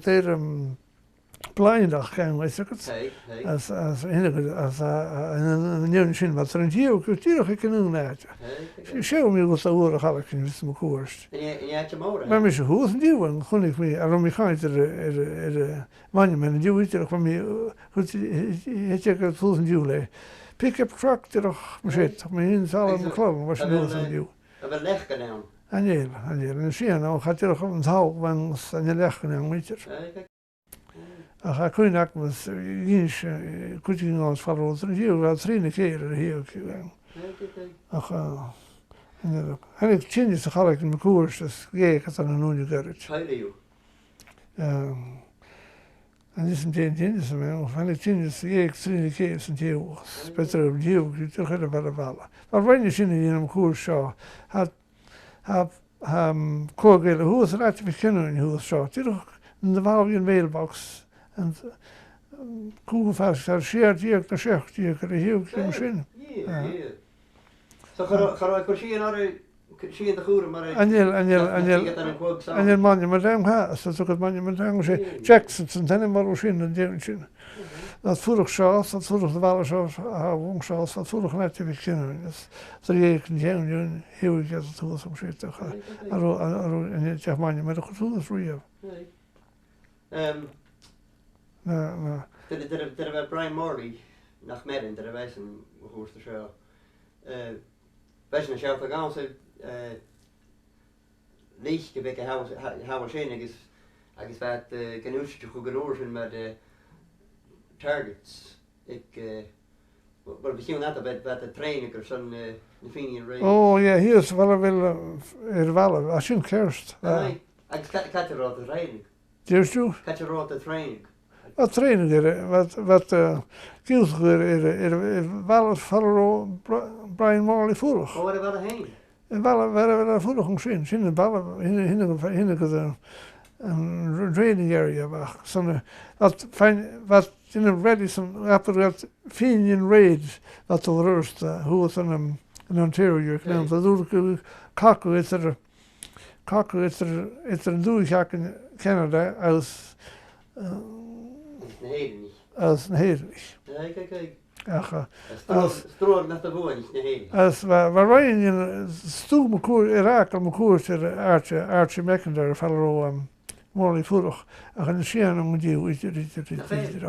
Pleindag gaan we zeggen. Als een nieuwe zin wat er een geocultuur gekend uit. Show me wat de oorlog had ik in mijn koers. En je had je moeder. Maar misschien hoe is het nieuw? Kon ik me, waarom ik ga er monument een nieuw iets van me. Goed, het je het volgens nieuw. Pick-up truck terug, misschien toch maar in zal het kloppen was een nieuw. Dat leg gedaan. En zie je nou gaat er gewoon hou van een leg gedaan weet je. Ik kon niet met eens kuching als verloren. Hier was 3 keer hier gegaan. En ik change de gelijk in mijn koers, dus ik had een nieuwe garage. En dit is een change, maar ik change ik 3 keer zijn heel beter op heel terug naar de ballen. Maar wanneer je in een koers zo had kogelen hoe het raad te beginnen in hoe zo terug in de wouw in mailbox. En koe vast gearriveerd hier naar zegt hier kan heel misschien. Ja. Zo ga ik zie naar zie de goede maar en je man met hem gaat dat ook het man met hem zei Jackson dan maar ons in de dat vorig zo dat vorig de wel zo hoe zo dat vorig net te beginnen dat je heel ik het hoe soms zit toch en je zegt man met een gevoel voor je. Na. Der var Brian Morley nach Merrin, der weiß ein Horst der Show. Weiß eine Show vergangen so Licht gewecke how schön ist wat genutzt zu gelorgen mit de targets. Wel we zien net wat de training of zo'n Fenian race. Oh ja, hier is wel wel als je kerst. Ik had er al de training. Juist je? Had er al de training. Wat training er wat kielser wel voor Brian Morley vorig. Oh, waar waren heen? En wel vorig omzien. Zien de ballen in een training area waar zo'n wat in een ready zo'n apparaat Fenian raid wat de rust hoe het een Ontario genoemd. Dat doe ik kakken is er doe ik in Canada als als een hedelijk. Kijk. Ja, Stroor met de woon, niet heen. Als we rijden in stoel mekoer Irak al mekoer ter Archie McIntyre van Morley vorig. En gaan zien om die hoe het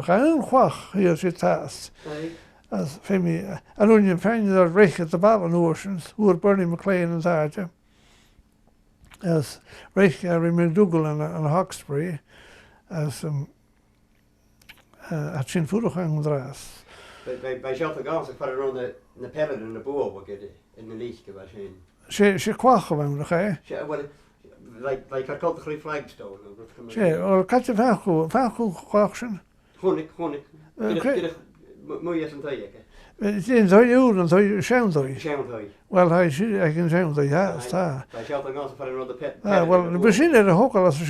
gaan een gwach hier zit haast. Als femi en toen je fijn dat recht de ballen oceans hoe Bernie McLean en daar. Als recht Gary McDougall en Hawkesbury als het zijn vorig gaan draas. Bij Celtic Gaelic ik var rond de pellet en de boer wat in de lichtje was heen. Ze kwach gewoon nog hè. Like I called the flagstone. Ze kat je van goed kwachsen. Gewoon ik. Moet je eens een tijdje. Het is zo je dan zo je schaamdoi. Schaamdoi. Wel hij kan schaamdoi ja sta. Bij Celtic Gaelic ik var rond de pet. Wel we zien er ook al als we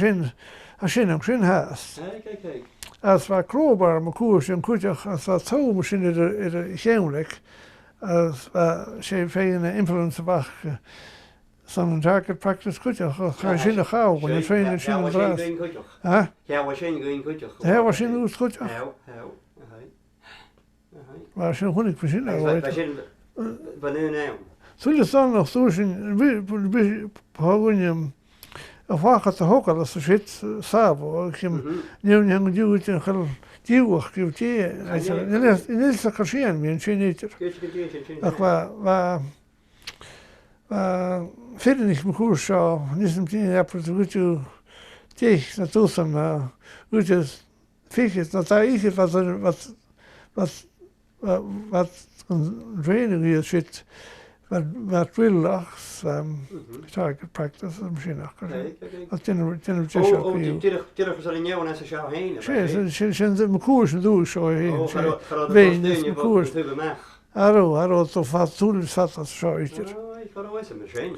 zien haast. Kijk. Als we krobar met koers en kutjach als we zo misschien er schaamlijk. Als we ze veel influence wacht. Zo'n target practice kutjach ga je zien gauw wanneer je trainen zien draad. Ja, was geen green kutjach. Ja, was geen goed kutjach. Maar ze gewoon niet verzinnen. Wij zijn wanneer nou. Zul je dan nog zo zien gewoon afwacht te hokken als er zit sabo. Ik heb nieuw hangen duwt en gel duwig geeft je. In is dat gezien wie een chiniter. Ach wa verder niet meer koers zo. Niet een tien jaar per goed tegen naartoe zijn. Goed is fiks dat daar iets wat training hier zit. Wat relax, target practice, misschien ook. Wat in terug is er in jou en ze zou heen. Ze mijn koers doe zo heen. Weet je, mijn koers. Haro, toch wat toen is dat zo is er. Ik ga er eens een machine.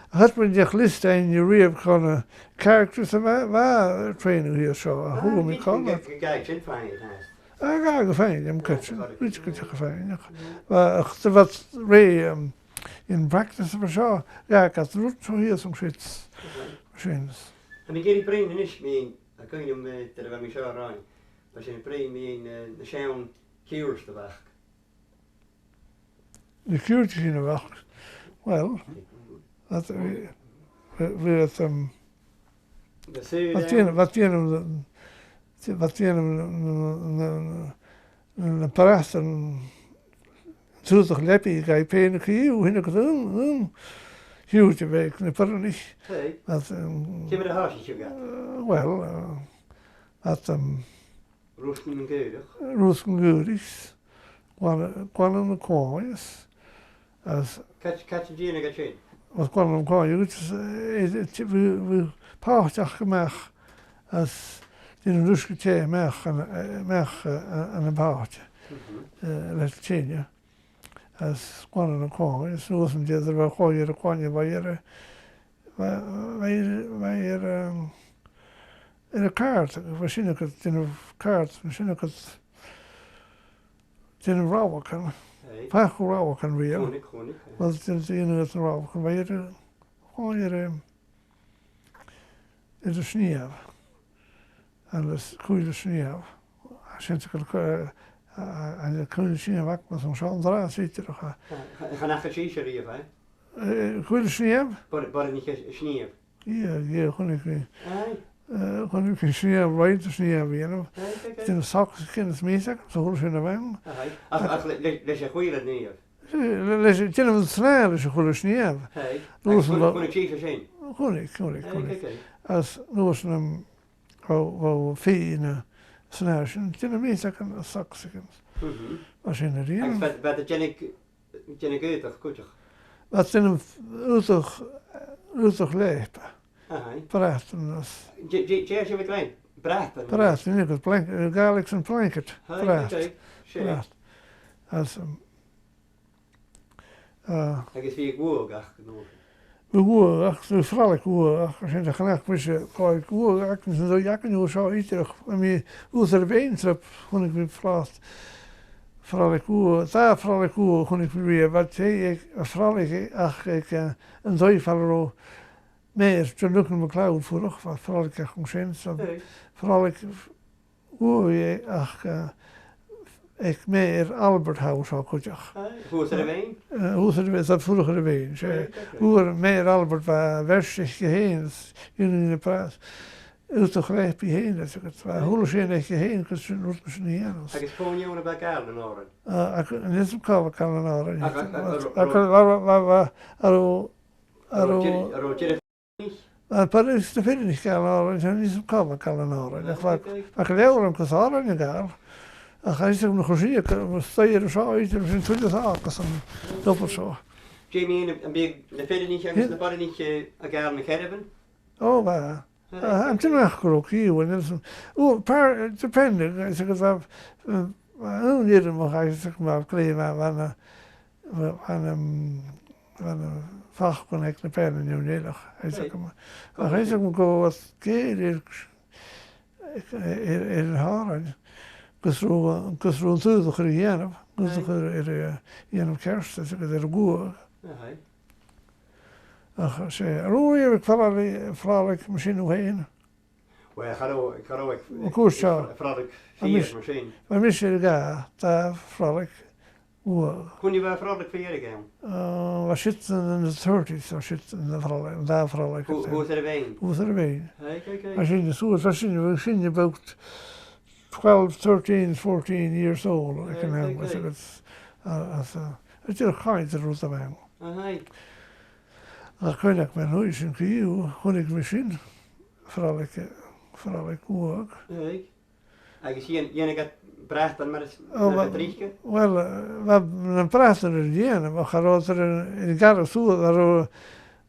Had men je list en je reep kan characters waar training hier zo. Hoe moet ik komen? Kijk, zit fijn het huis. Ja, gefijn, hem kutsen. Iets gefijn. Maar wat in practice of zo, ja, ik had het zo hier zo'n shit. Machines. En ik heb die premie niet meer, dan kun je hem tegen wat mij zo rijden. Als je een premie in de schaam kiers te wachten. De kuurtjes in de wacht. Wel, dat wat een paraat een zoetig lepje ga je penen hoe hin ik doen huge week ne per niet dat je met de haasjes wel dat roosgeurig kwam een koois als catch die en catch wat kwam een koois het we paardje gemaakt als in een rusje meg aan een paardje let zien ja als kwam een koois zoals een die er wel gooien kon je wij in een kaart waarschijnlijk het in een kaart waarschijnlijk het in een rouwen kan vaak rouwen kan weer want het is in het rouwen kan wij gewoon in de sneeuw en de goede sneeuw sinds ik en de goede sneeuw wak maar zo'n draad zit er ga naar geschieden hier hè goede sneeuw maar niet sneeuw Ja, kon ik niet. Kon ik sneeuw, wijd sneeuw weer. Toen zak ik in het meestal, zo hoor je naar wang. Ach, lees je goeie dat niet? Lees je, toen het snel is, gewoon sneeuw. Kon ik zien zien? Kon ik. Als nog een wou fijn snel, toen het meestal kan zak ik. Als je naar hier. Wat de Jenny Goeridh, goed. Wat zijn een uitig leep. Breton. Je met klein. Breton. Breton, niet het plank, Gaelic en planket. Breton. Als ik is wie ik woog genoeg. we woog, zo vrolijk woog, als je de genacht moest je kijk woog, ik moest zo jakken hoe zo iets terug, en me hoe er been trap, kon ik weer vast. Vrolijk woog, daar vrolijk woog, kon ik weer wat zei ik, vrolijk, ach ik een duivel meer te lukken McLeod voor wat vrolijk ik kon zien, zo vrolijk woog, ach ik meer Albert House al goed. Hoe is er een? Hoe is er dat vroeger ween? Hoe er meer Albert waar werstig geheen, jullie in de praat. Uit de grijp heen, dat ik het waar. Hoe zijn dat geheen, dat is niet anders. Ik is gewoon jongen bij Kalenoren. Ik niet op Kalenoren. Parijs te vinden niet Kalenoren, zijn niet op Kalenoren. Ik leeuw hem gezaren niet gaal. Dan ga je nog gezien, we staan er zo uit, we zijn 20 zaken, zo'n doppel zo. Jamie, een beetje, de verder niet, jongens, de padden niet een gaal met hebben? Oh, waar? En toen heb ik ook hier, en dat is een paar, depending, ik zeg het wel, niet mag hij zeg maar kleden van een vachconnect naar pen in Nederland. Hij zegt maar, hij zegt maar wat keer in haar. Kusroon tuurder igen, kusroon genom kerst, så det är god. Ach, så roer ik vraag misschien nog heen. Well, ik ga ook. Koers ja. Vraag ik vier misschien. Maar misschien ga, daar vraag ik. Kon je wel vraag ik vier gaan? Was zit in de 30s, was zit in de vraag, daar vraag ik. Hoe is er een? Hoe is er een? Kijk. Als je in de soort, was je about 12, 13, 14 years old. Ik kan hem, het is een kind of route bij me. Dan kon ik mijn huis in Kiew, kon ik misschien, vooral ik ook. Ik zie je gaat praten met het drietje? Wel, we praten er niet, maar gaat er in Gaelic Soel,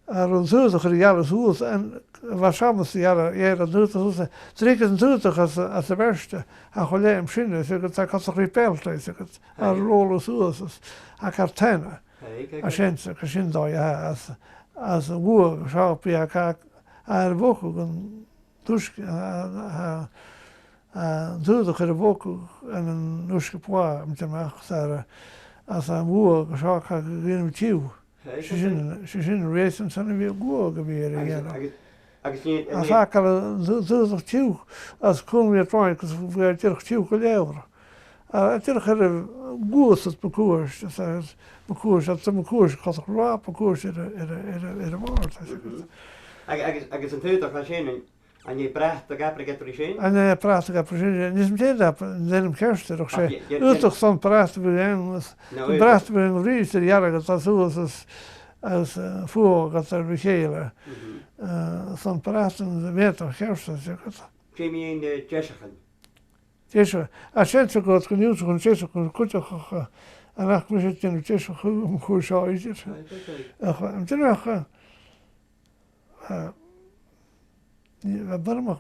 rond 20 jaar Soel, en was samen de jaren 20, 23 als de beste. En geleden misschien, zeg het, ik had toch repeld, zeg het, en rollen Soel, ik had 10. Als je dat ja, als een woord, zo op je kijk, haar boeken, een douche, duurdere boeken en een douche pois, met hem achter, als een woord, zo kan ik geen met jou. Ze zijn reisend, zijn weer goed gebeuren. Als ik al duurder jou, als ik kom weer terug, we terug jou geleverd. Terug goed het parcours, dat de parcours gaat raap, parcours in de woord. Ik is een tuurder gaan zien en je praat de gapper get precies. En je praat de gapper precies. Niet meteen dat, dan kerst er ook zei. Uitig zo'n praten we hem, praten we hem reeds de jaren dat zo als voor dat er begelen. Zo'n praten weer toch kerst zeg het. Jamie in de Jessigen. Tjecho, als je het goed genoeg kon Tjecho goed en ik moest het in de Tjecho goed zo is het. En toen nog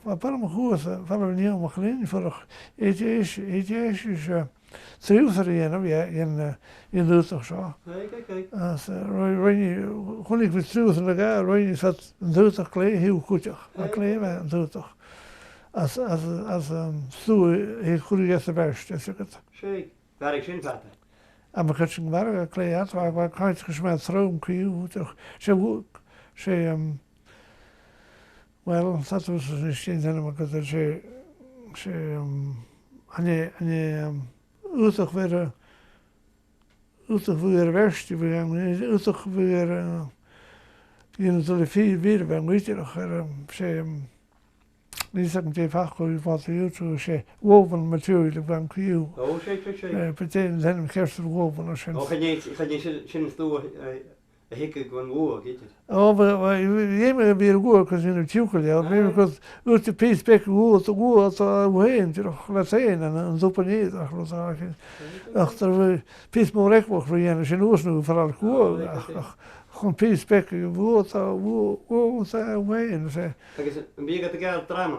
wat maar goed van we niet om geleden voor het is terugverdienen in de toch zo. Kijk. Als kon ik met terug Roy zat een toch klein heel goed. Klein en toch. Als heel goed is de beste, zeg het. Zeker, waar ik zin vatten. En we gaan zien waar ik klein had, waar ik had gesmet stroom, toch. Wel, dat was een zin, maar dat uitig weer werst, uitig weer Ian to the field weer ben weet je nog she niet zeggen je vaak wat je to she woven material van you. Oh, she. Pretend zijn kerst woven of Oh, ga je zien stoer hikke gewoon woord, weet je. Oh, maar je moet weer goed als in het chocolade, ja, because uit de piece back woord heen, toch laat zijn en zo niet, dat zeggen. Achter we piece more recht voor je en je noos nu vooral goed. Gewoon piece back woord heen, zeg. Dat is een beetje te gaan tramen.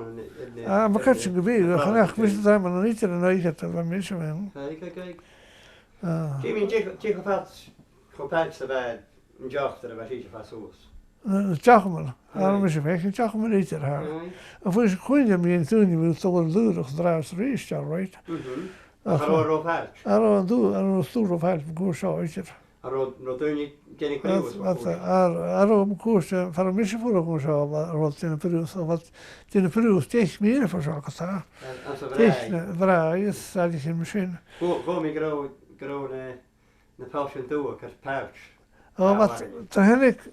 Ah, maar kan je gebeuren, dan ga ik wist het maar nog niet en dan gaat er van mensen van. Kijk. Je gaat erbij. Een jachter was iets van zoals. Het chachmel. Waarom is je weg? Het chachmel niet er haar. Of is het goed dat je toen je wilt toch duurder draast reist, right? Arro op huis. Arro stoer op huis, goed zo is het. Arro toen je ken ik niet wat. Arro op koers van een missie voor ons zo wat in de periode wat in de periode steeds meer voor zaken staan. Steeds vrij is dat is in misschien. Kom ik groot de passion toe, als pouch. Oh, wat toen heb ik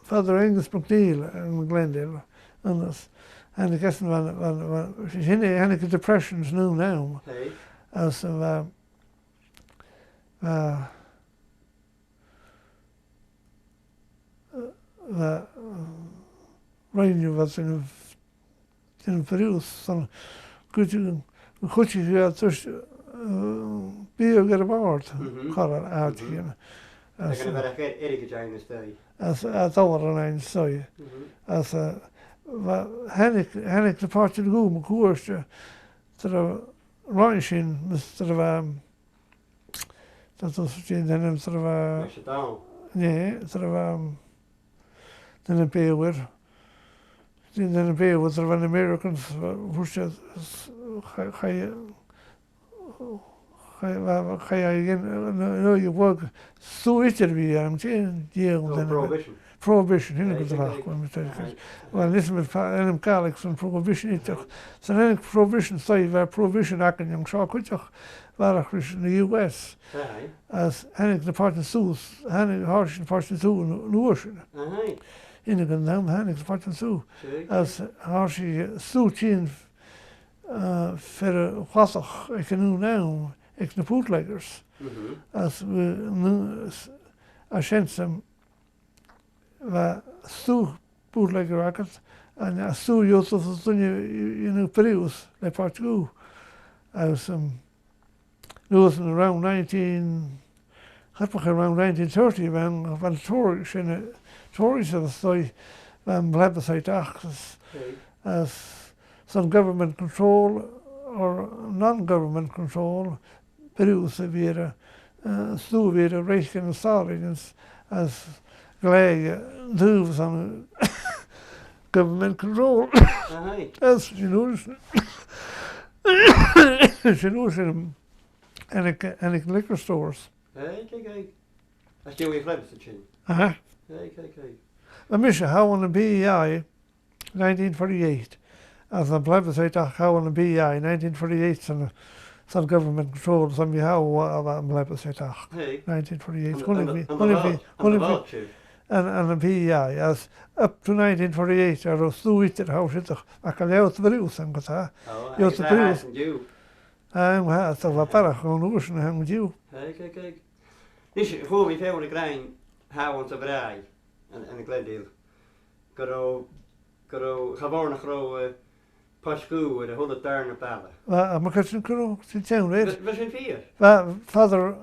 vader Engels MacDonald in Glendale. Anders. En ik gisteren van heb ik depressions nu nou. Als Rijn was in een periode van goed je gaat tussen biogerbaard. Ga er uit hier. Dat kan wel geen erg zijn stel. Als overal stoy. Als heb ik de partje de goede koers ter ranchen Mr. Dat was in de nee, dan peer. In de peer wat er van Americans hoe ga je nou je werk zo is er weer aan prohibition in het gedrag kwam het wel niet met een Gaelic van prohibition niet toch zijn prohibition zei waar prohibition ook in zo goed toch waar in de US als en de partner zoos en harsh partner zo noorsen in de naam en de partner zo als harsh zoetien voor wasig ik nu nou ik de bootleggers als we nu ascensum waar zo bootlegger raakt en als zo Joseph toen je in een periode bij Portugal als was around 1930 when Tories in Tories of the plebiscite as some government control or non-government control periode weer zo weer reiken en starings as gelijk duves on government control as you know en ik liquor stores. Kijk. Als je weer blijft zien. Aha. Kijk. Maar misschien how on the BEI 1948. As a plebiscite how on the BEI 1948 some government control some how a plebiscite 1948 and the BEI as up to 1948 er was zoiets how zit er akaleut verus en gata. Jo te verus. En we hadden wat para gewoon oorsen en met jou. Kijk. Dus gewoon wie veel de klein houden te vrij en een klein deel. Gewoon een grote pascoe de 100 turnen palen. Maar kan je kunnen zitten We zijn 4. Vader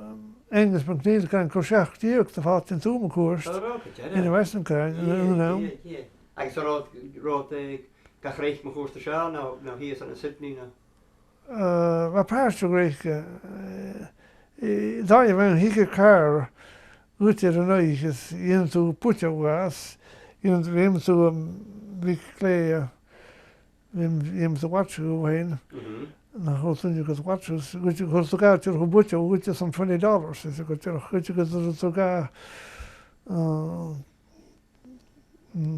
Engels MacDonald kan crochet die ook te vaart in toe koers. In de Westen krijg nou. Ja. Ik zou rood kan gerecht me voor te staan nou hier is een Sydney nou. Wat paarse greek daar je wel hikke kar uit de neuiges in toe putje was in de wem toe big clay wem te watch heen dan gaat je het watches goed je gaat ook je robotje goed je some $20 is het goed je gaat ook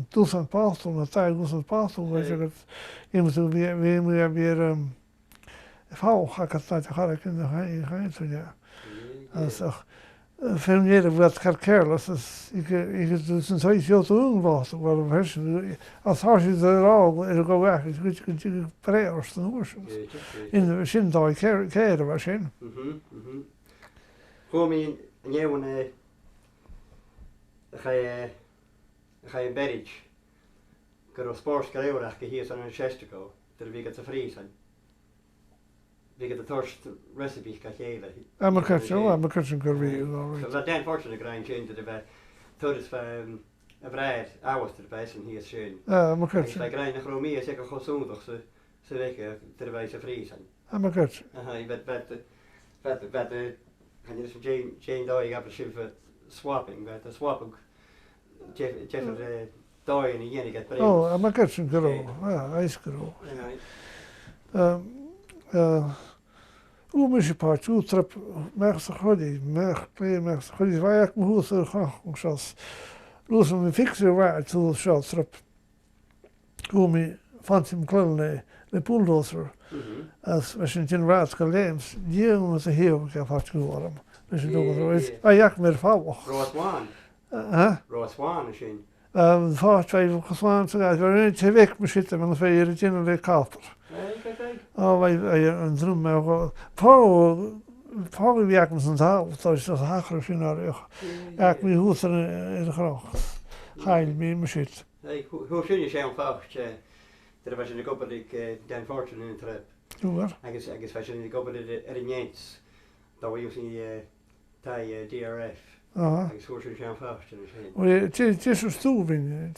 tussen pastel na tijd tussen pastel weet je dat je moet weer vrouw ga ik het uit gaan in de ja. Als Femnere wat careless as ik dus een zoiets heel te ongevast wel een versie als als je er al er go weg is goed je prayers dan hoor in de zin dat ik keren was in Gewoon in jouw ga je berg kan sport krijgen dat je hier zo'n chestico ter wie het te vrij zijn wie het thirst recipes kan geven I'm a kitchen curry dat dan fortunate grind into the third van een vrij hours te bij zijn hier schön I'm a kitchen bij grind de chromie zeker gewoon zo toch ze weken ter wij ze vrij zijn I'm a kitchen je bet kan je dus Jane Doe je hebt een schiffe swapping but the swap ook Jeff Doe en je get oh I'm a kitchen curry ice curry hoe mis je part hoe trap merk ze goed merk goed waar ik me hoe zo graag zoals los om fixen waar toe zo trap hoe me van hem kleine de bulldozer als we zijn in raad geleemd die moet ze heel ik heb geworden dus het ook is ik meer van Ross One machine voor twee geslaan ze waren niet weg me zitten met een veer in de kaper oh wij een droom maar Paul werken zijn taal dat is dat hager scenario ik me hoe in de graag ga je mee me zit hoe schön je zijn fout er was in de kop dat ik dan fortune in trip hoe ik is was in de kop dat er niet dat we using die DRF ik is hoe schön zijn fout het is een stoelving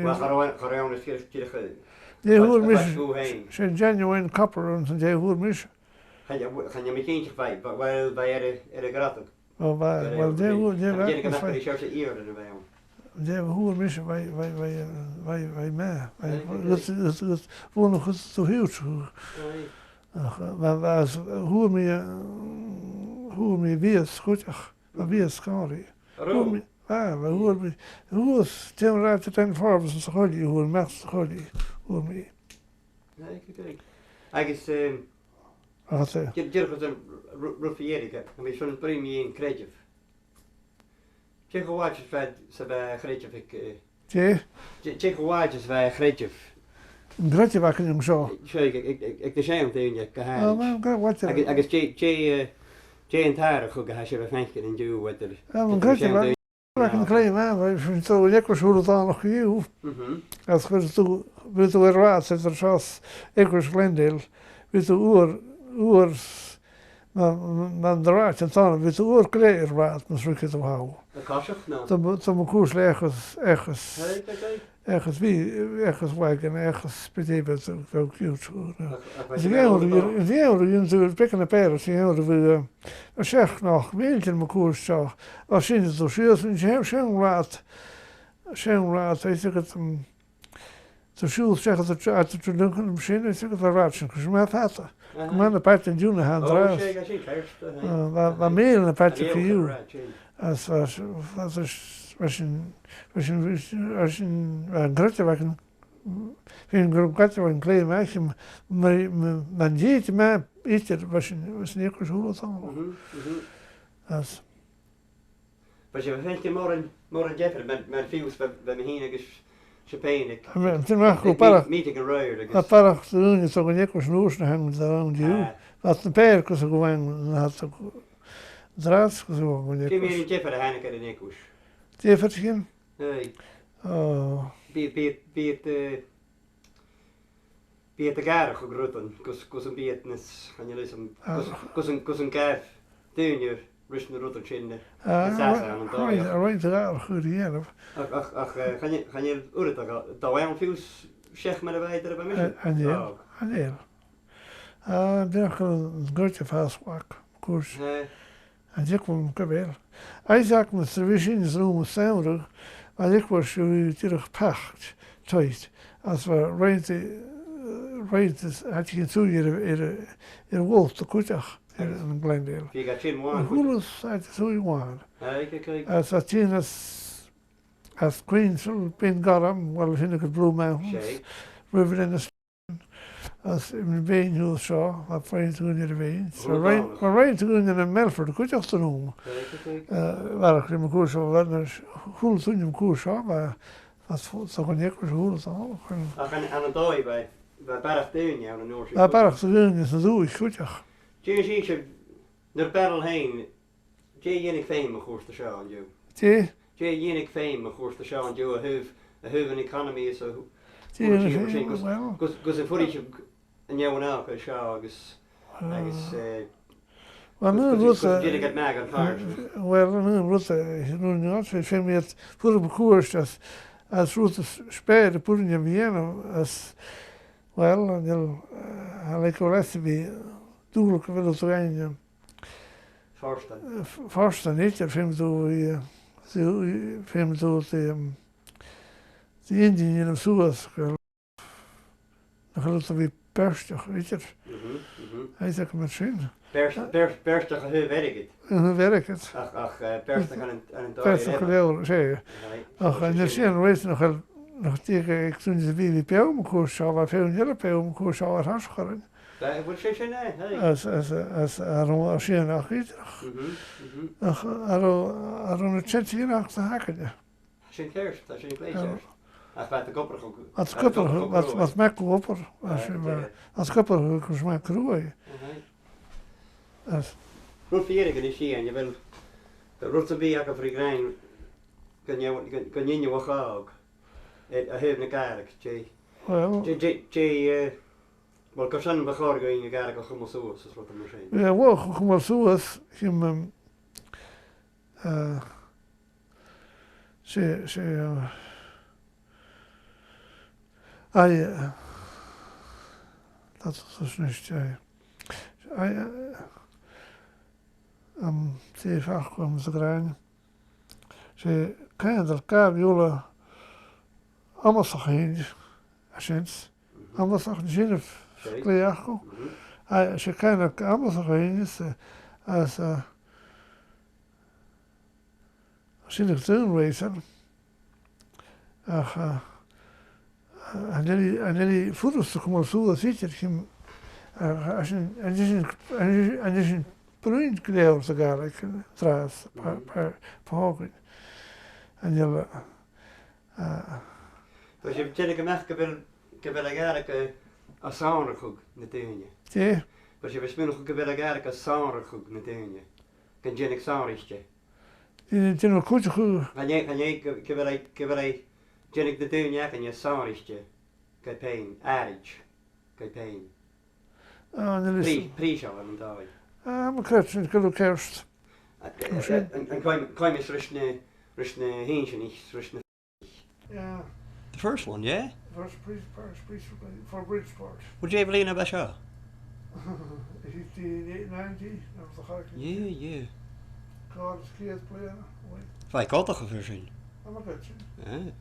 maar gewoon is keer je hoort mis zijn genuine copper en je hoort mis gaan je met eentje bij wel bij de gratis oh wel je hoort je werkt ik heb die shirts hier erbij je hoort mis wij mee dat woon nog goed zo huge maar hoe me weer goed maar weer schari hoe is ten raad ten farms zo goed hoe maakt goed hoe me nee kijk is wat zeg je durft een ruffierica en we zo'n premie in creative Check watches bij creative check watches bij creative een gratje wakker hem zo zeker ik de zijn tegen je gehaald oh maar wat ik is Jay en Tara goed gehaald je vanken en doen wat er een gratje wakker een klein man we zijn zo lekker hoe dat dan nog je als goed toe weet er raad zit er zoals ik was Glendale weet oor maar de raad en dan weet oor kleer raad misschien het houden dat kostig nou dan koers ergens wagen ergens betekent wel cute je zo pikken peren je zeg nog weet in mijn koers zo als je het zo schön raad weet ik het de schuld zeggen dat uit de dunkel misschien is het wel raad zijn maar vatten maar de part in juni hand raad waar meer een part voor jou als was een grote wagen vind ik grote wagen klein meisje maar ziet maar is het was niet zo dan als was je vind je morgen Jeffrey met feels bij me heen is Japan toen mag ik parag meeting road dat parag toen je zo niet was noos naar hem dan wat een paar keer zo gewoon had draad zo gewoon je meer in Jeffrey Hanneke de Nikus Jeffrey nee oh Beet gaar gegroeten kus een beetnis kan je lezen kus een kaaf teunje rust de rotte chinne right daar goed hier ach gaan je oor dat wij een veel zeg maar erbij er bij mij daar een grote vastwak koers en ik kwam kabel Isaac met service in zo'n sound maar ik was zo terug pacht tijd als we right had je zo hier wolf te kutach in Glendale je gaat chin one hoe is het zo je want kijk als dat in as Queens been got him well in the Blue Mountains river in the as in Bain Hughes Shaw, a friend to the vein. So right to go in a Melford, could just a room. Welke me koers al wel goed toen je koers al, maar dat zo kon ik weer goed al. Ach, en een dooi bij Barafteun, ja, de Noorse. Ja, Barafteun is zo ik goed ja. Zie je naar Barrel heen. Zie je niet fijn me koers te schauen, jo. Zie je niet fijn me koers te schauen, jo. Een heuvel economy is zo. Zie je wel. Kus een voetje en jou en ook schauen, dus well, nu Rutte. Did get mag on fire? Well, nu Rutte. Nu niet. Ik vind het voor de koers als Rutte speelde voor een Vienna als well, en dan ik wil eens bij duidelijk wil het zijn. Forsten niet. Ik vind het de Indië in Suez. Dan gaat het weer perstig, weet je. Hij zegt met zin. Perstig hoe werkt het? Hoe werkt het? Ach, perstig aan een dag. Perstig heel, zeg je. Ach, en dan zie je weet nog tegen, ik toen ze weer die peilmkoers zou, waar veel hele peilmkoers zou als afscharen. Wat zeg je nee? Als je nog iets. Ach, een centje hier achter haken, ja. Sint Kerst, als je niet leest. Wat de kopper ook. Wat maakt kopper? Als kopper kun je maar kroeien. Goed vieren is hier en je wil de rotte bier of regrijn kan je wat gaan ook. Het heeft een kaart, je. Wel kan zijn begonnen in je kaart ook gewoon zo is wat er misschien. Ja, wel gewoon zo is hem dat is dus niet, ze vaak kwam ze krijgen. Ze kennen elkaar jullie allemaal zo heen, sinds allemaal zo gezien of kleerko. Ze kennen elkaar allemaal zo heen, als in de tuin wezen. En die foto's toch maar zo zit je als een bruin kleur zo Gaelic trouwens verhogen en je dus je betekent gemaakt ik wil eigenlijk een saunderkoek natuurlijk. Ja. Dus je bespreekt nog ik wil eigenlijk een saunderkoek natuurlijk. Kan je niks saundertje. Die nog goed goed. Kan je ik wil Jenik de doen ja kan je saundertje. Kan pijn, aardig. Kan pijn. Prijs al een dag. Maar kijk, ik kerst. En kan je rustig heenje niet, rustig. Yeah. The first one, yeah? First priest for Bridgeport. Would you ever leave about show? 1890, dat was toch Yeah. God's kids player. Vai, ik had toch gezien. Maar kijk. Ja.